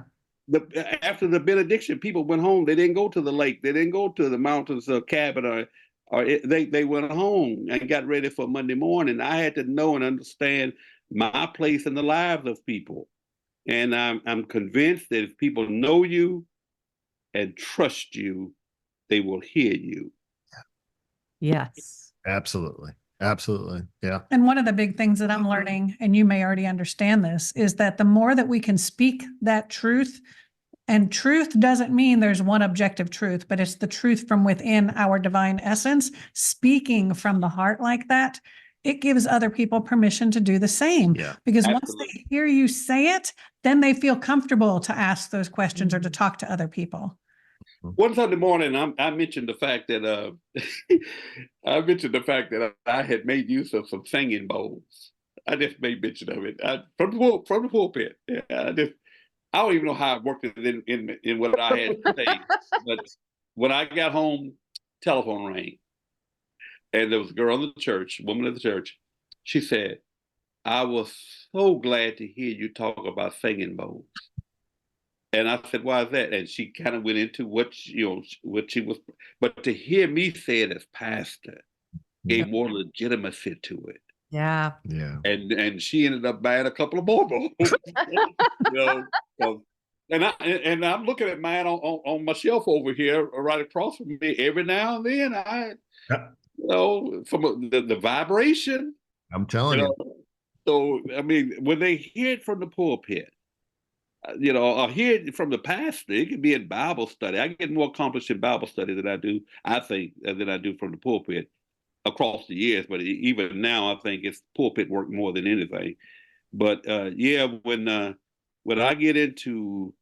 After the benediction, people went home. They didn't go to the lake. They didn't go to the mountains or cabin, they went home and got ready for Monday morning. I had to know and understand my place in the lives of people. And I'm convinced that if people know you and trust you, they will hear you. Yes. Absolutely. Absolutely. Yeah. And one of the big things that I'm learning, and you may already understand this, is that the more that we can speak that truth, and truth doesn't mean there's one objective truth, but it's the truth from within our divine essence, speaking from the heart like that, it gives other people permission to do the same. Yeah. Because Absolutely. once they hear you say it, then they feel comfortable to ask those questions or to talk to other people. One Sunday morning, I mentioned the fact that I had made use of some singing bowls. I just made mention of it from the pulpit. Yeah, I don't even know how I worked it in what I had to say. But when I got home, telephone rang, and there was a girl in the church, woman of the church. She said, "I was so glad to hear you talk about singing bowls." And I said, "Why is that?" And she kind of went into what she was, but to hear me say it as pastor gave more legitimacy to it. Yeah. Yeah. And she ended up buying a couple of more bowls. And I'm looking at mine on my shelf over here, right across from me. Every now and then, from the vibration. I'm telling you. So I mean, when they hear it from the pulpit, or hear it from the pastor, it could be in Bible study. I get more accomplished in Bible study than I do from the pulpit across the years. But even now, I think it's pulpit work more than anything. But when I get into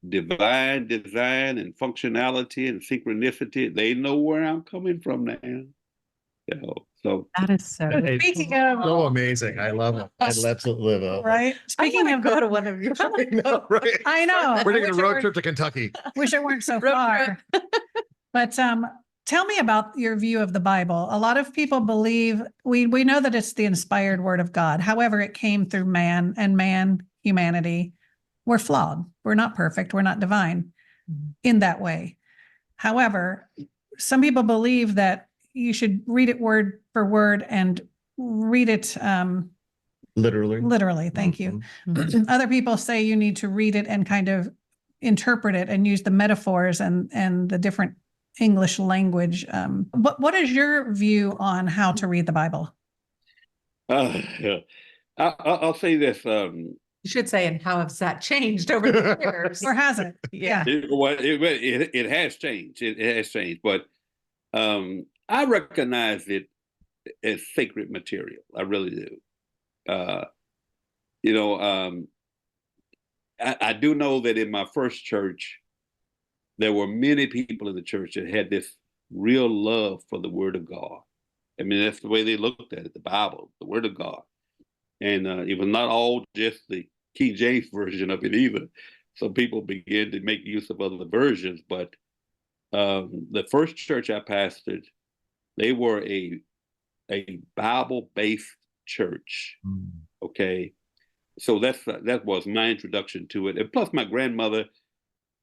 divine design and functionality and synchronicity, they know where I'm coming from now. So that is so. Speaking of, so amazing. I love it. I absolutely love it. right? Speaking of, go to one of your. I know, right? I know. We're taking a road trip to Kentucky. Wish it weren't so far. But tell me about your view of the Bible. A lot of people believe, we know that it's the inspired word of God. However, it came through man, and humanity. We're flawed. We're not perfect. We're not divine in that way. However, some people believe that you should read it word for word and read it literally. Thank you. Other people say you need to read it and kind of interpret it and use the metaphors and the different English language. What is your view on how to read the Bible? I'll say this. You should say, and how has that changed over the years? Or has it? Yeah. It has changed. It has changed. But I recognize it as sacred material. I really do. You know, I do know that in my first church, there were many people in the church that had this real love for the Word of God. I mean, that's the way they looked at it, the Bible, the Word of God. And it was not all just the King James version of it either. Some people began to make use of other versions, but the first church I pastored, they were a Bible-based church. Okay, so that was my introduction to it. And plus, my grandmother,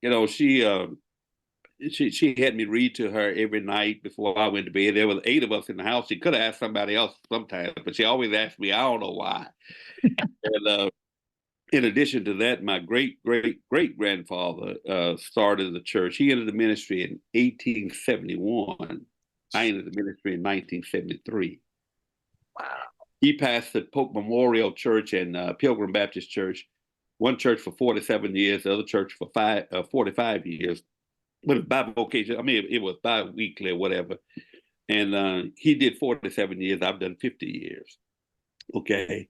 you know, she had me read to her every night before I went to bed. There was 8 of us in the house. She could have asked somebody else sometimes, but she always asked me. I don't know why. And in addition to that, my great grandfather started the church. He entered the ministry in 1871. I entered the ministry in 1973. Wow. He pastored Polk Memorial Church and Pilgrim Baptist Church. One church for 47 years, the other church for 45 years. But by vocation, I mean, it was bi-weekly or whatever. And he did 47 years. I've done 50 years. Okay.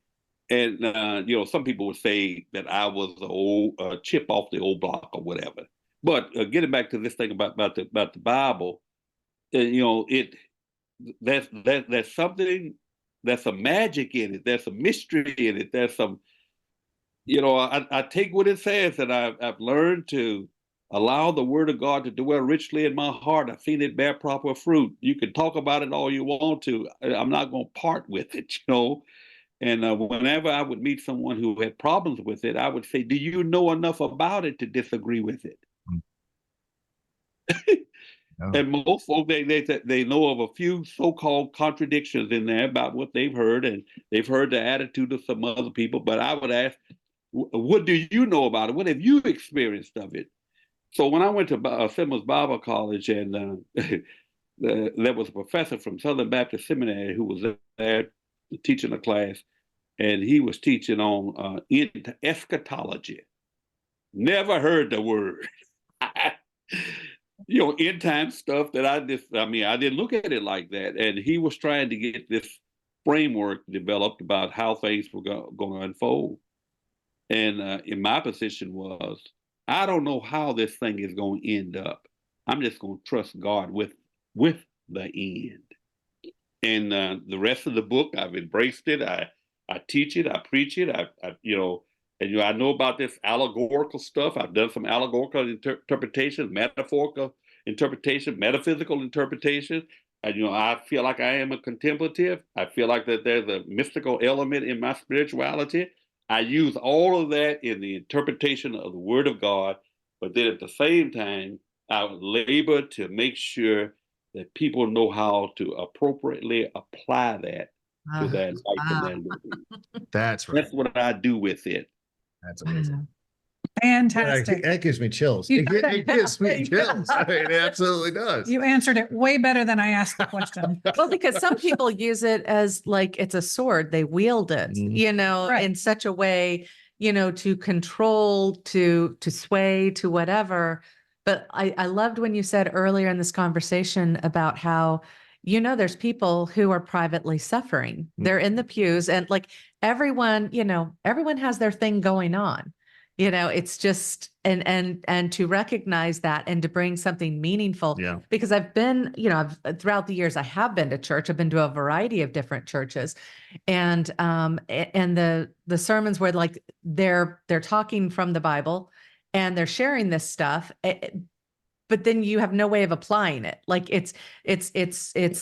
And, you know, some people would say that I was the old chip off the old block or whatever. But getting back to this thing about the Bible, you know, there's something, there's some magic in it. There's some mystery in it. There's some, you know, I take what it says, and I've learned to allow the Word of God to dwell richly in my heart. I've seen it bear proper fruit. You can talk about it all you want to. I'm not going to part with it, you know. And whenever I would meet someone who had problems with it, I would say, do you know enough about it to disagree with it? No. And most folks, they know of a few so-called contradictions in there about what they've heard, and they've heard the attitude of some other people. But I would ask, what do you know about it? What have you experienced of it? So when I went to Simmons Bible College, and there was a professor from Southern Baptist Seminary who was there teaching a class, and he was teaching on eschatology. Never heard the word. You know, end time stuff that I didn't look at it like that. And he was trying to get this framework developed about how things were going to unfold. And in my position was, I don't know how this thing is going to end up. I'm just going to trust God with the end. And the rest of the book, I've embraced it. I teach it. I preach it. I know about this allegorical stuff. I've done some allegorical interpretation, metaphorical interpretation, metaphysical interpretation. And, I feel like I am a contemplative. I feel like that there's a mystical element in my spirituality. I use all of that in the interpretation of the Word of God. But then at the same time, I labor to make sure that people know how to appropriately apply that to their life and their living. That's right. That's what I do with it. That's amazing. Fantastic. That gives me chills. It gives me chills. I mean, it absolutely does. You answered it way better than I asked the question. Well, because some people use it as like it's a sword. They wield it, Right. in such a way, to control, to sway, to whatever. But I loved when you said earlier in this conversation about how, there's people who are privately suffering. They're in the pews, and like everyone has their thing going on. It's just, and to recognize that and to bring something meaningful. Yeah. Because I've been, throughout the years, I have been to church. I've been to a variety of different churches, and the sermons where like they're talking from the Bible and they're sharing this stuff. But then you have no way of applying it. Like it's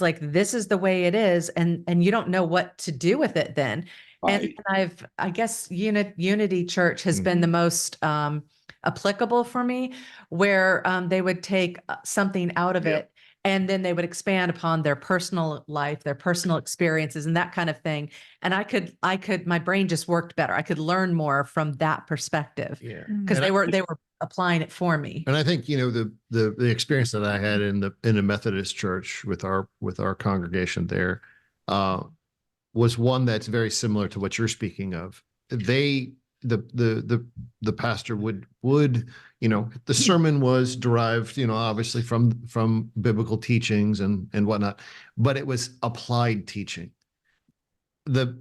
like, this is the way it is. And you don't know what to do with it then. Right. And I guess Unity Church has been the most applicable for me, where they would take something out of it, and then they would expand upon their personal life, their personal experiences, and that kind of thing. And I could, my brain just worked better. I could learn more from that perspective. Yeah. Because they were applying it for me. And I think, the experience that I had in a Methodist church with our congregation there, was one that's very similar to what you're speaking of. They the pastor would, the sermon was derived, obviously from biblical teachings and whatnot, but it was applied teaching. The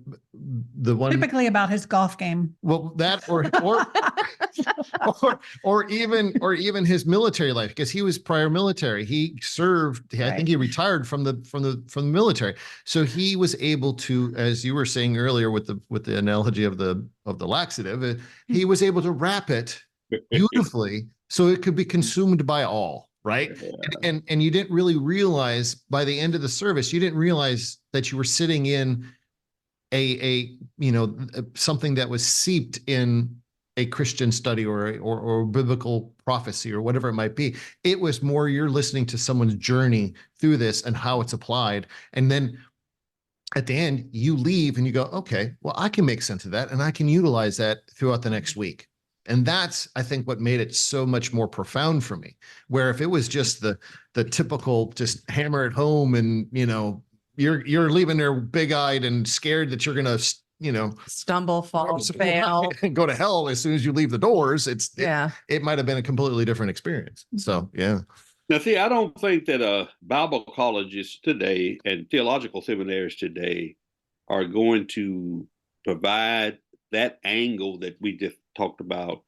one Typically about his golf game. Well, that or even his military life, because he was prior military. He served. I think he retired from the military, so he was able to, as you were saying earlier, with the analogy of the laxative, he was able to wrap it beautifully so it could be consumed by all. Right. Yeah. And you didn't really realize by the end of the service, you didn't realize that you were sitting in something that was seeped in a Christian study or biblical prophecy or whatever it might be. It was more you're listening to someone's journey through this and how it's applied. And then at the end, you leave and you go, okay, well, I can make sense of that and I can utilize that throughout the next week. And that's, I think, what made it so much more profound for me. Where if it was just the typical just hammer it home and, you're leaving there big-eyed and scared that you're going to, stumble, fall, fail, and go to hell as soon as you leave the doors. It might have been a completely different experience. So, yeah. Now, see, I don't think that Bible colleges today and theological seminaries today are going to provide that angle that we just talked about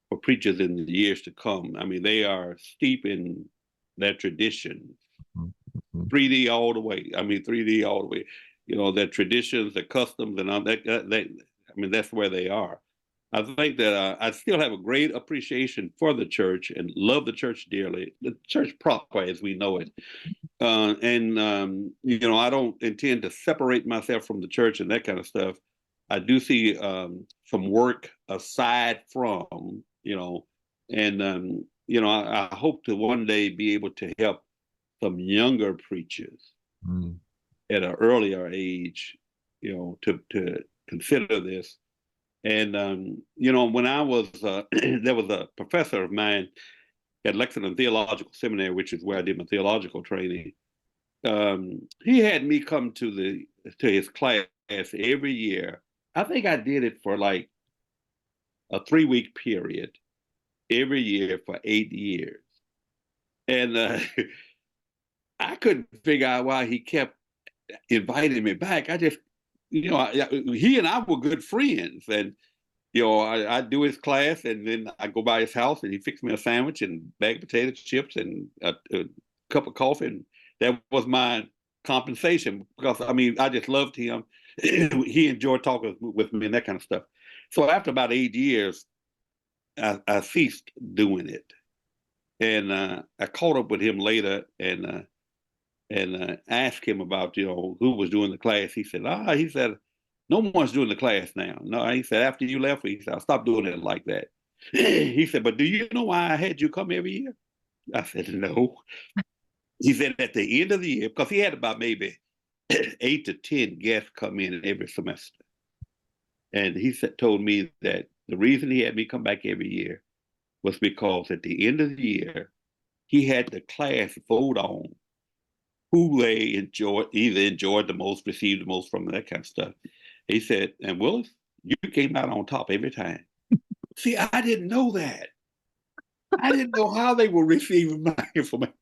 for preachers in the years to come. I mean, they are steep in their tradition. 3D all the way. I mean, 3D all the way. Their traditions, their customs, and all that. I mean, that's where they are. I think that I still have a great appreciation for the church and love the church dearly. The church proper, as we know it. I don't intend to separate myself from the church and that kind of stuff. I do see some work aside from, I hope to one day be able to help some younger preachers at an earlier age, to consider this. And, when I was, there was a professor of mine at Lexington Theological Seminary, which is where I did my theological training. He had me come to his class every year. I think I did it for like a 3-week period every year for 8 years. And I couldn't figure out why he kept inviting me back. I just, he and I were good friends. And, I do his class and then I go by his house and he fixed me a sandwich and bag of potato chips and a cup of coffee. And that was my compensation because, I just loved him. He enjoyed talking with me and that kind of stuff. So after about 8 years, I ceased doing it. And I caught up with him later and asked him about, who was doing the class. He said, no one's doing the class now. No, he said, after you left, he said, I stopped doing it like that. He said, but do you know why I had you come every year? I said, no. He said, at the end of the year, because he had about maybe 8 to 10 guests come in every semester. And he told me that the reason he had me come back every year was because at the end of the year, he had the class vote on who they either enjoyed the most, received the most from, that kind of stuff. He said, and Willis, you came out on top every time. See, I didn't know that. I didn't know how they were receiving my information.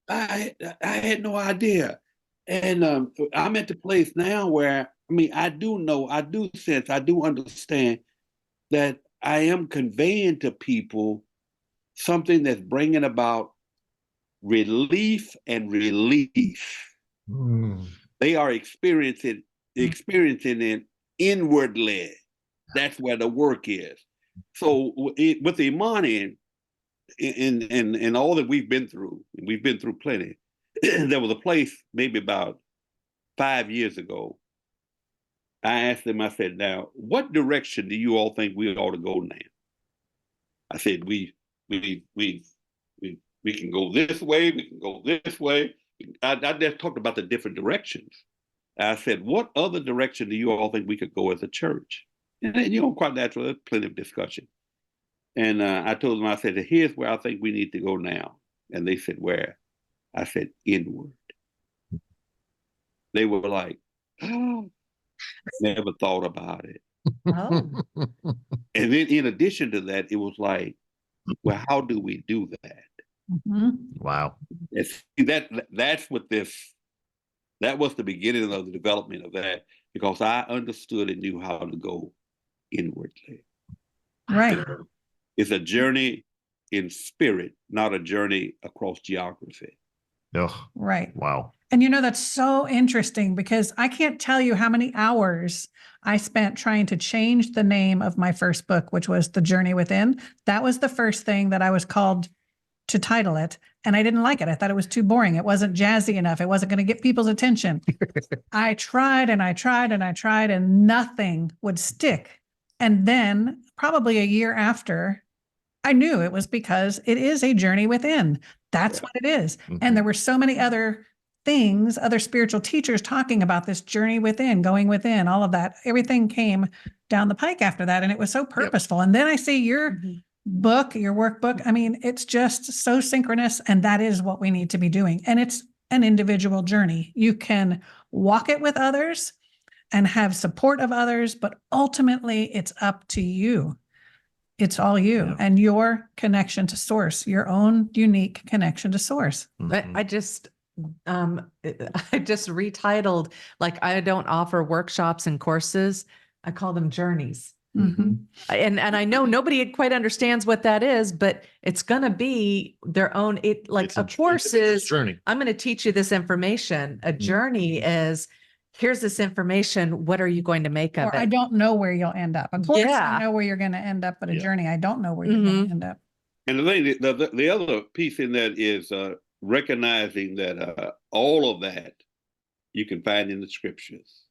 I had no idea. And I'm at the place now where, I do sense, I do understand that I am conveying to people something that's bringing about relief and release. They are experiencing it inwardly. That's where the work is. So with the Imani and all that we've been through plenty. There was a place maybe about 5 years ago. I asked them, I said, now, what direction do you all think we ought to go now? I said, we can go this way, we can go this way. I just talked about the different directions. I said, what other direction do you all think we could go as a church? And quite naturally, there's plenty of discussion. And I told them, I said, here's where I think we need to go now. And they said, where? I said, inward. They were like, oh, never thought about it. Oh. And then in addition to that, it was like, well, how do we do that? Mhm. Wow. And see, that's what that was the beginning of the development of that, because I understood and knew how to go inwardly. Right. It's a journey in spirit, not a journey across geography. Oh, Right. wow. And that's so interesting because I can't tell you how many hours I spent trying to change the name of my first book, which was The Journey Within. That was the first thing that I was called to title it. And I didn't like it. I thought it was too boring. It wasn't jazzy enough. It wasn't going to get people's attention. I tried and I tried and I tried and nothing would stick. And then probably a year after, I knew it was because it is a journey within. That's what it is. And there were so many other things, other spiritual teachers talking about this journey within, going within, all of that. Everything came down the pike after that. And it was so purposeful. And then I see your book, your workbook. I mean, it's just so synchronous. And that is what we need to be doing. And it's an individual journey. You can walk it with others and have support of others, but ultimately it's up to you. It's all you and your connection to source, your own unique connection to source. I just retitled, like, I don't offer workshops and courses. I call them journeys. Mm-hmm. And I know nobody quite understands what that is, but it's going to be their own, It's a course is, journey. I'm going to teach you this information. A journey is, here's this information. What are you going to make of Or it? I don't know where you'll end up. Of course, Yeah. I know where you're going to end up, but a Yeah. journey, I don't know where you're going to end up. And the thing, the other piece in that is recognizing that all of that you can find in the scriptures.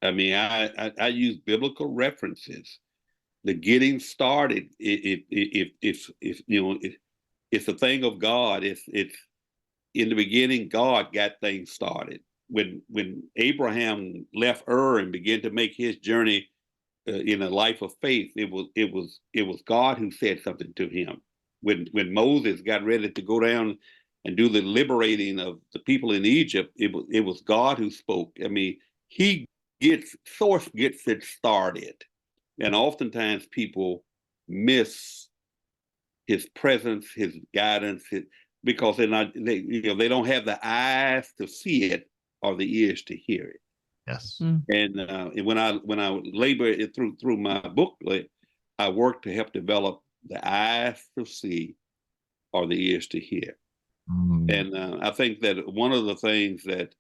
I mean, I use biblical references. The getting started, it's a thing of God. It's in the beginning, God got things started. When Abraham left Ur and began to make his journey in a life of faith, it was God who said something to him. When Moses got ready to go down and do the liberating of the people in Egypt, it was God who spoke. I mean, source gets it started, and oftentimes people miss his presence, his guidance, because they don't have the eyes to see it or the ears to hear it. Yes. And when I labor it through my booklet, I work to help develop the eyes to see or the ears to hear. And I think that one of the things that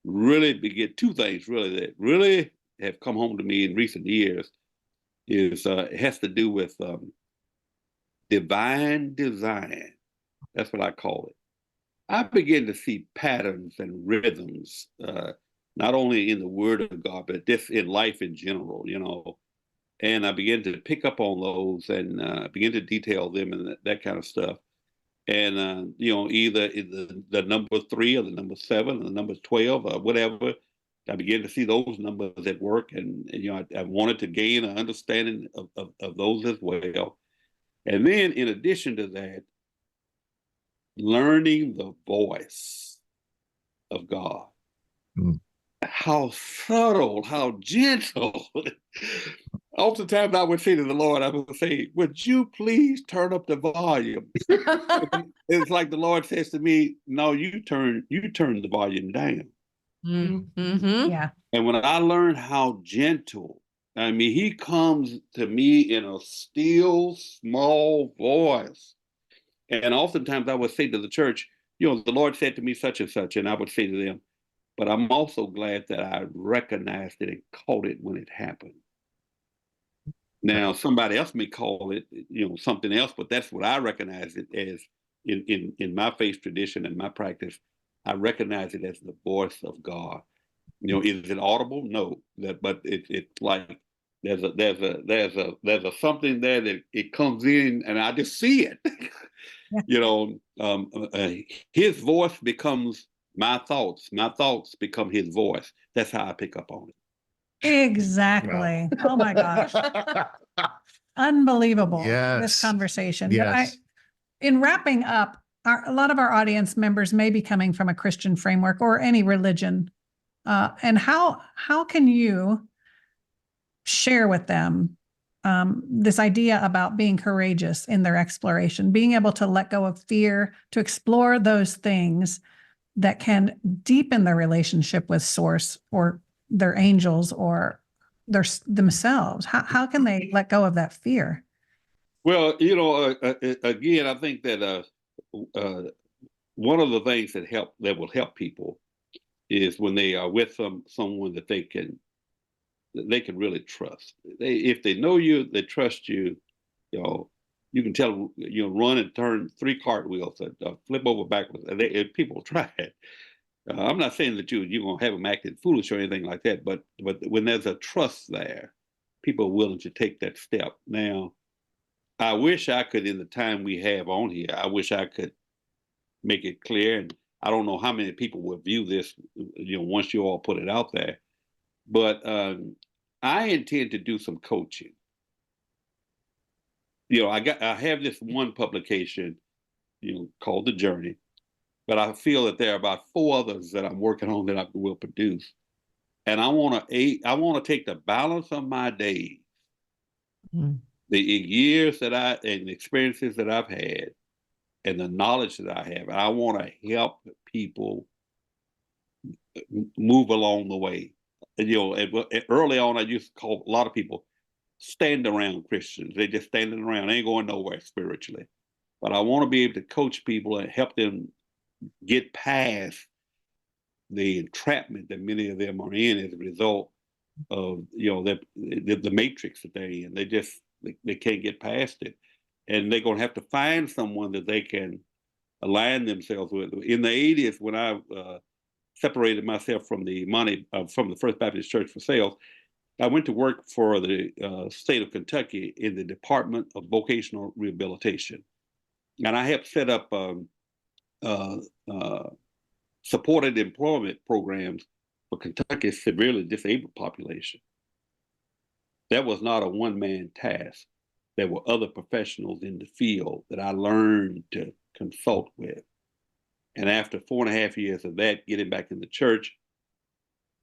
two things really that really have come home to me in recent years is it has to do with divine design. That's what I call it. I begin to see patterns and rhythms, not only in the Word of God, but just in life in general, And I begin to pick up on those and begin to detail them and that kind of stuff. And either the number 3 or the number 7 or the number 12 or whatever, I began to see those numbers at work, and I wanted to gain an understanding of those as well. And then, in addition to that, learning the voice of God. How subtle, how gentle. Oftentimes I would say to the Lord, I would say, would you please turn up the volume? It's like the Lord says to me, no, you turn the volume down. Yeah. And when I learned how gentle, I mean, he comes to me in a still, small voice. And oftentimes I would say to the church, the Lord said to me such and such, and I would say to them, but I'm also glad that I recognized it and caught it when it happened. Now, somebody else may call it, something else, but that's what I recognize it as in my faith tradition and my practice. I recognize it as the voice of God. Is it audible? No, but it's like there's a something there that it comes in, and I just see it. His voice becomes my thoughts. My thoughts become his voice. That's how I pick up on it. Exactly. Wow. Oh my gosh. Unbelievable. Yes. This conversation. Yes. But in wrapping up, a lot of our audience members may be coming from a Christian framework or any religion. And how can you share with them this idea about being courageous in their exploration, being able to let go of fear, to explore those things that can deepen their relationship with Source or their angels or themselves? How can they let go of that fear? Well, again, I think that one of the things that will help people is when they are with someone that they can really trust. If they know you, they trust you. You can tell them, run and turn 3 cartwheels, flip over backwards. If people try it. I'm not saying that you're going to have them acting foolish or anything like that, but when there's a trust there, people are willing to take that step. Now, I wish I could, in the time we have on here, I wish I could make it clear. And I don't know how many people will view this, once you all put it out there. But I intend to do some coaching. I have this one publication, called The Journey. But I feel that there are about 4 others that I'm working on that I will produce. And I want to take the balance of my days, the years and the experiences that I've had, and the knowledge that I have. And I want to help people move along the way. Early on, I used to call a lot of people stand around Christians. They're just standing around. They ain't going nowhere spiritually. But I want to be able to coach people and help them get past the entrapment that many of them are in as a result of the matrix that they're in. They can't get past it, and they're going to have to find someone that they can align themselves with. In the 80s, when I separated myself from from the First Baptist Church for Sales, I went to work for the state of Kentucky in the Department of Vocational Rehabilitation, and I helped set up supported employment programs for Kentucky's severely disabled population. That was not a one-man task. There were other professionals in the field that I learned to consult with. And after 4.5 years of that, getting back in the church,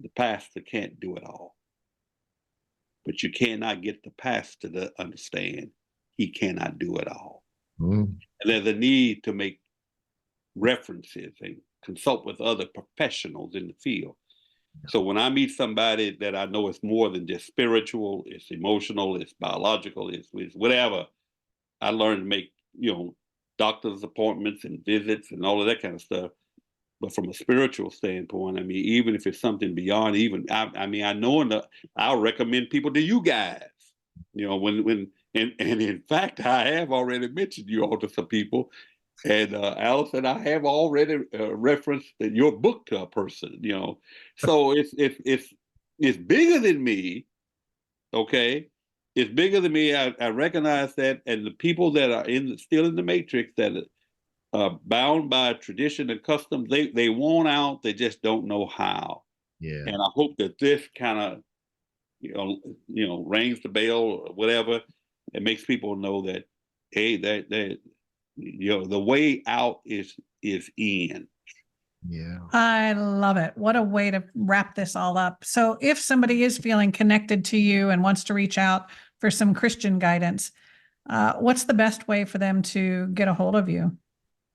the pastor can't do it all. But you cannot get the pastor to understand he cannot do it all. And there's a need to make references and consult with other professionals in the field. So when I meet somebody that I know is more than just spiritual, it's emotional, it's biological, it's whatever, I learned to make, doctor's appointments and visits and all of that kind of stuff. But from a spiritual standpoint, I mean, even if it's something beyond I know I'll recommend people to you guys, and in fact, I have already mentioned you all to some people. And Allison, I have already referenced your book to a person, So it's bigger than me, okay? It's bigger than me. I recognize that, and the people that are still in the matrix that are bound by tradition and custom, they want out. They just don't know how. Yeah. And I hope that this kind of rings the bell or whatever. It makes people know that, hey, that the way out is in. Yeah. I love it. What a way to wrap this all up. So if somebody is feeling connected to you and wants to reach out for some Christian guidance, what's the best way for them to get a hold of you?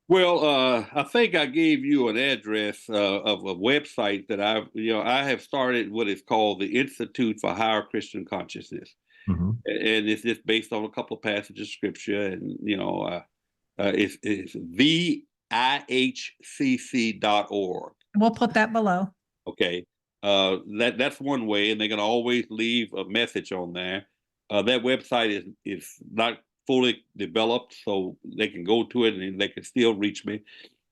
Well, I think I gave you an address of a website that I have started what is called the Institute for Higher Christian Consciousness. And it's just based on a couple of passages of scripture, and it's vihcc.org. We'll put that below. Okay. That's one way, and they can always leave a message on there. That website is not fully developed, so they can go to it and they can still reach me.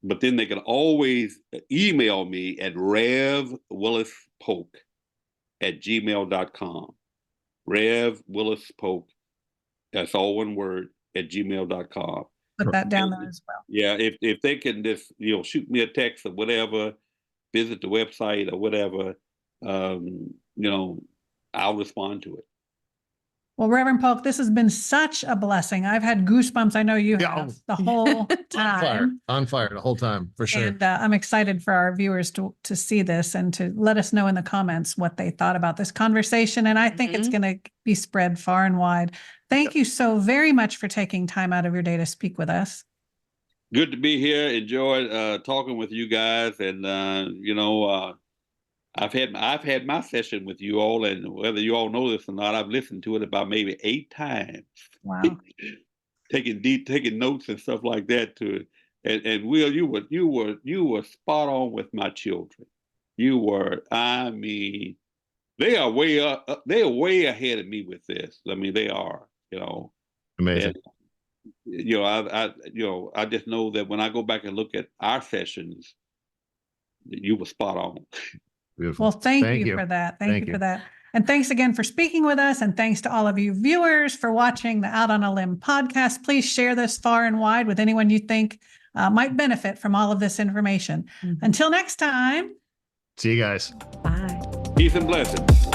But then they can always email me at revwillispolk@gmail.com. revwillispolk, that's all one word, @gmail.com. Put that down there as well. Yeah, if they can just shoot me a text or whatever, visit the website or whatever, I'll respond to it. Well, Reverend Polk, this has been such a blessing. I've had goosebumps. I know you Yeah. have the whole time. On fire the whole time, for sure. And I'm excited for our viewers to see this and to let us know in the comments what they thought about this conversation. And I think it's going to be spread far and wide. Thank you so very much for taking time out of your day to speak with us. Good to be here. Enjoyed talking with you guys, and I've had my session with you all, and whether you all know this or not, I've listened to it about maybe 8 times. Wow. taking notes and stuff like that to it. And Will, you were spot on with my children. You were, I mean, they are way ahead of me with this. I mean, they are, Amazing. And, I just know that when I go back and look at our sessions, you were spot on. Beautiful. Well, thank you for that. Thank you for that. And thanks again for speaking with us. And thanks to all of you viewers for watching the Out on a Limb podcast. Please share this far and wide with anyone you think might benefit from all of this information. Until next time. See you guys. Bye. Peace and blessings.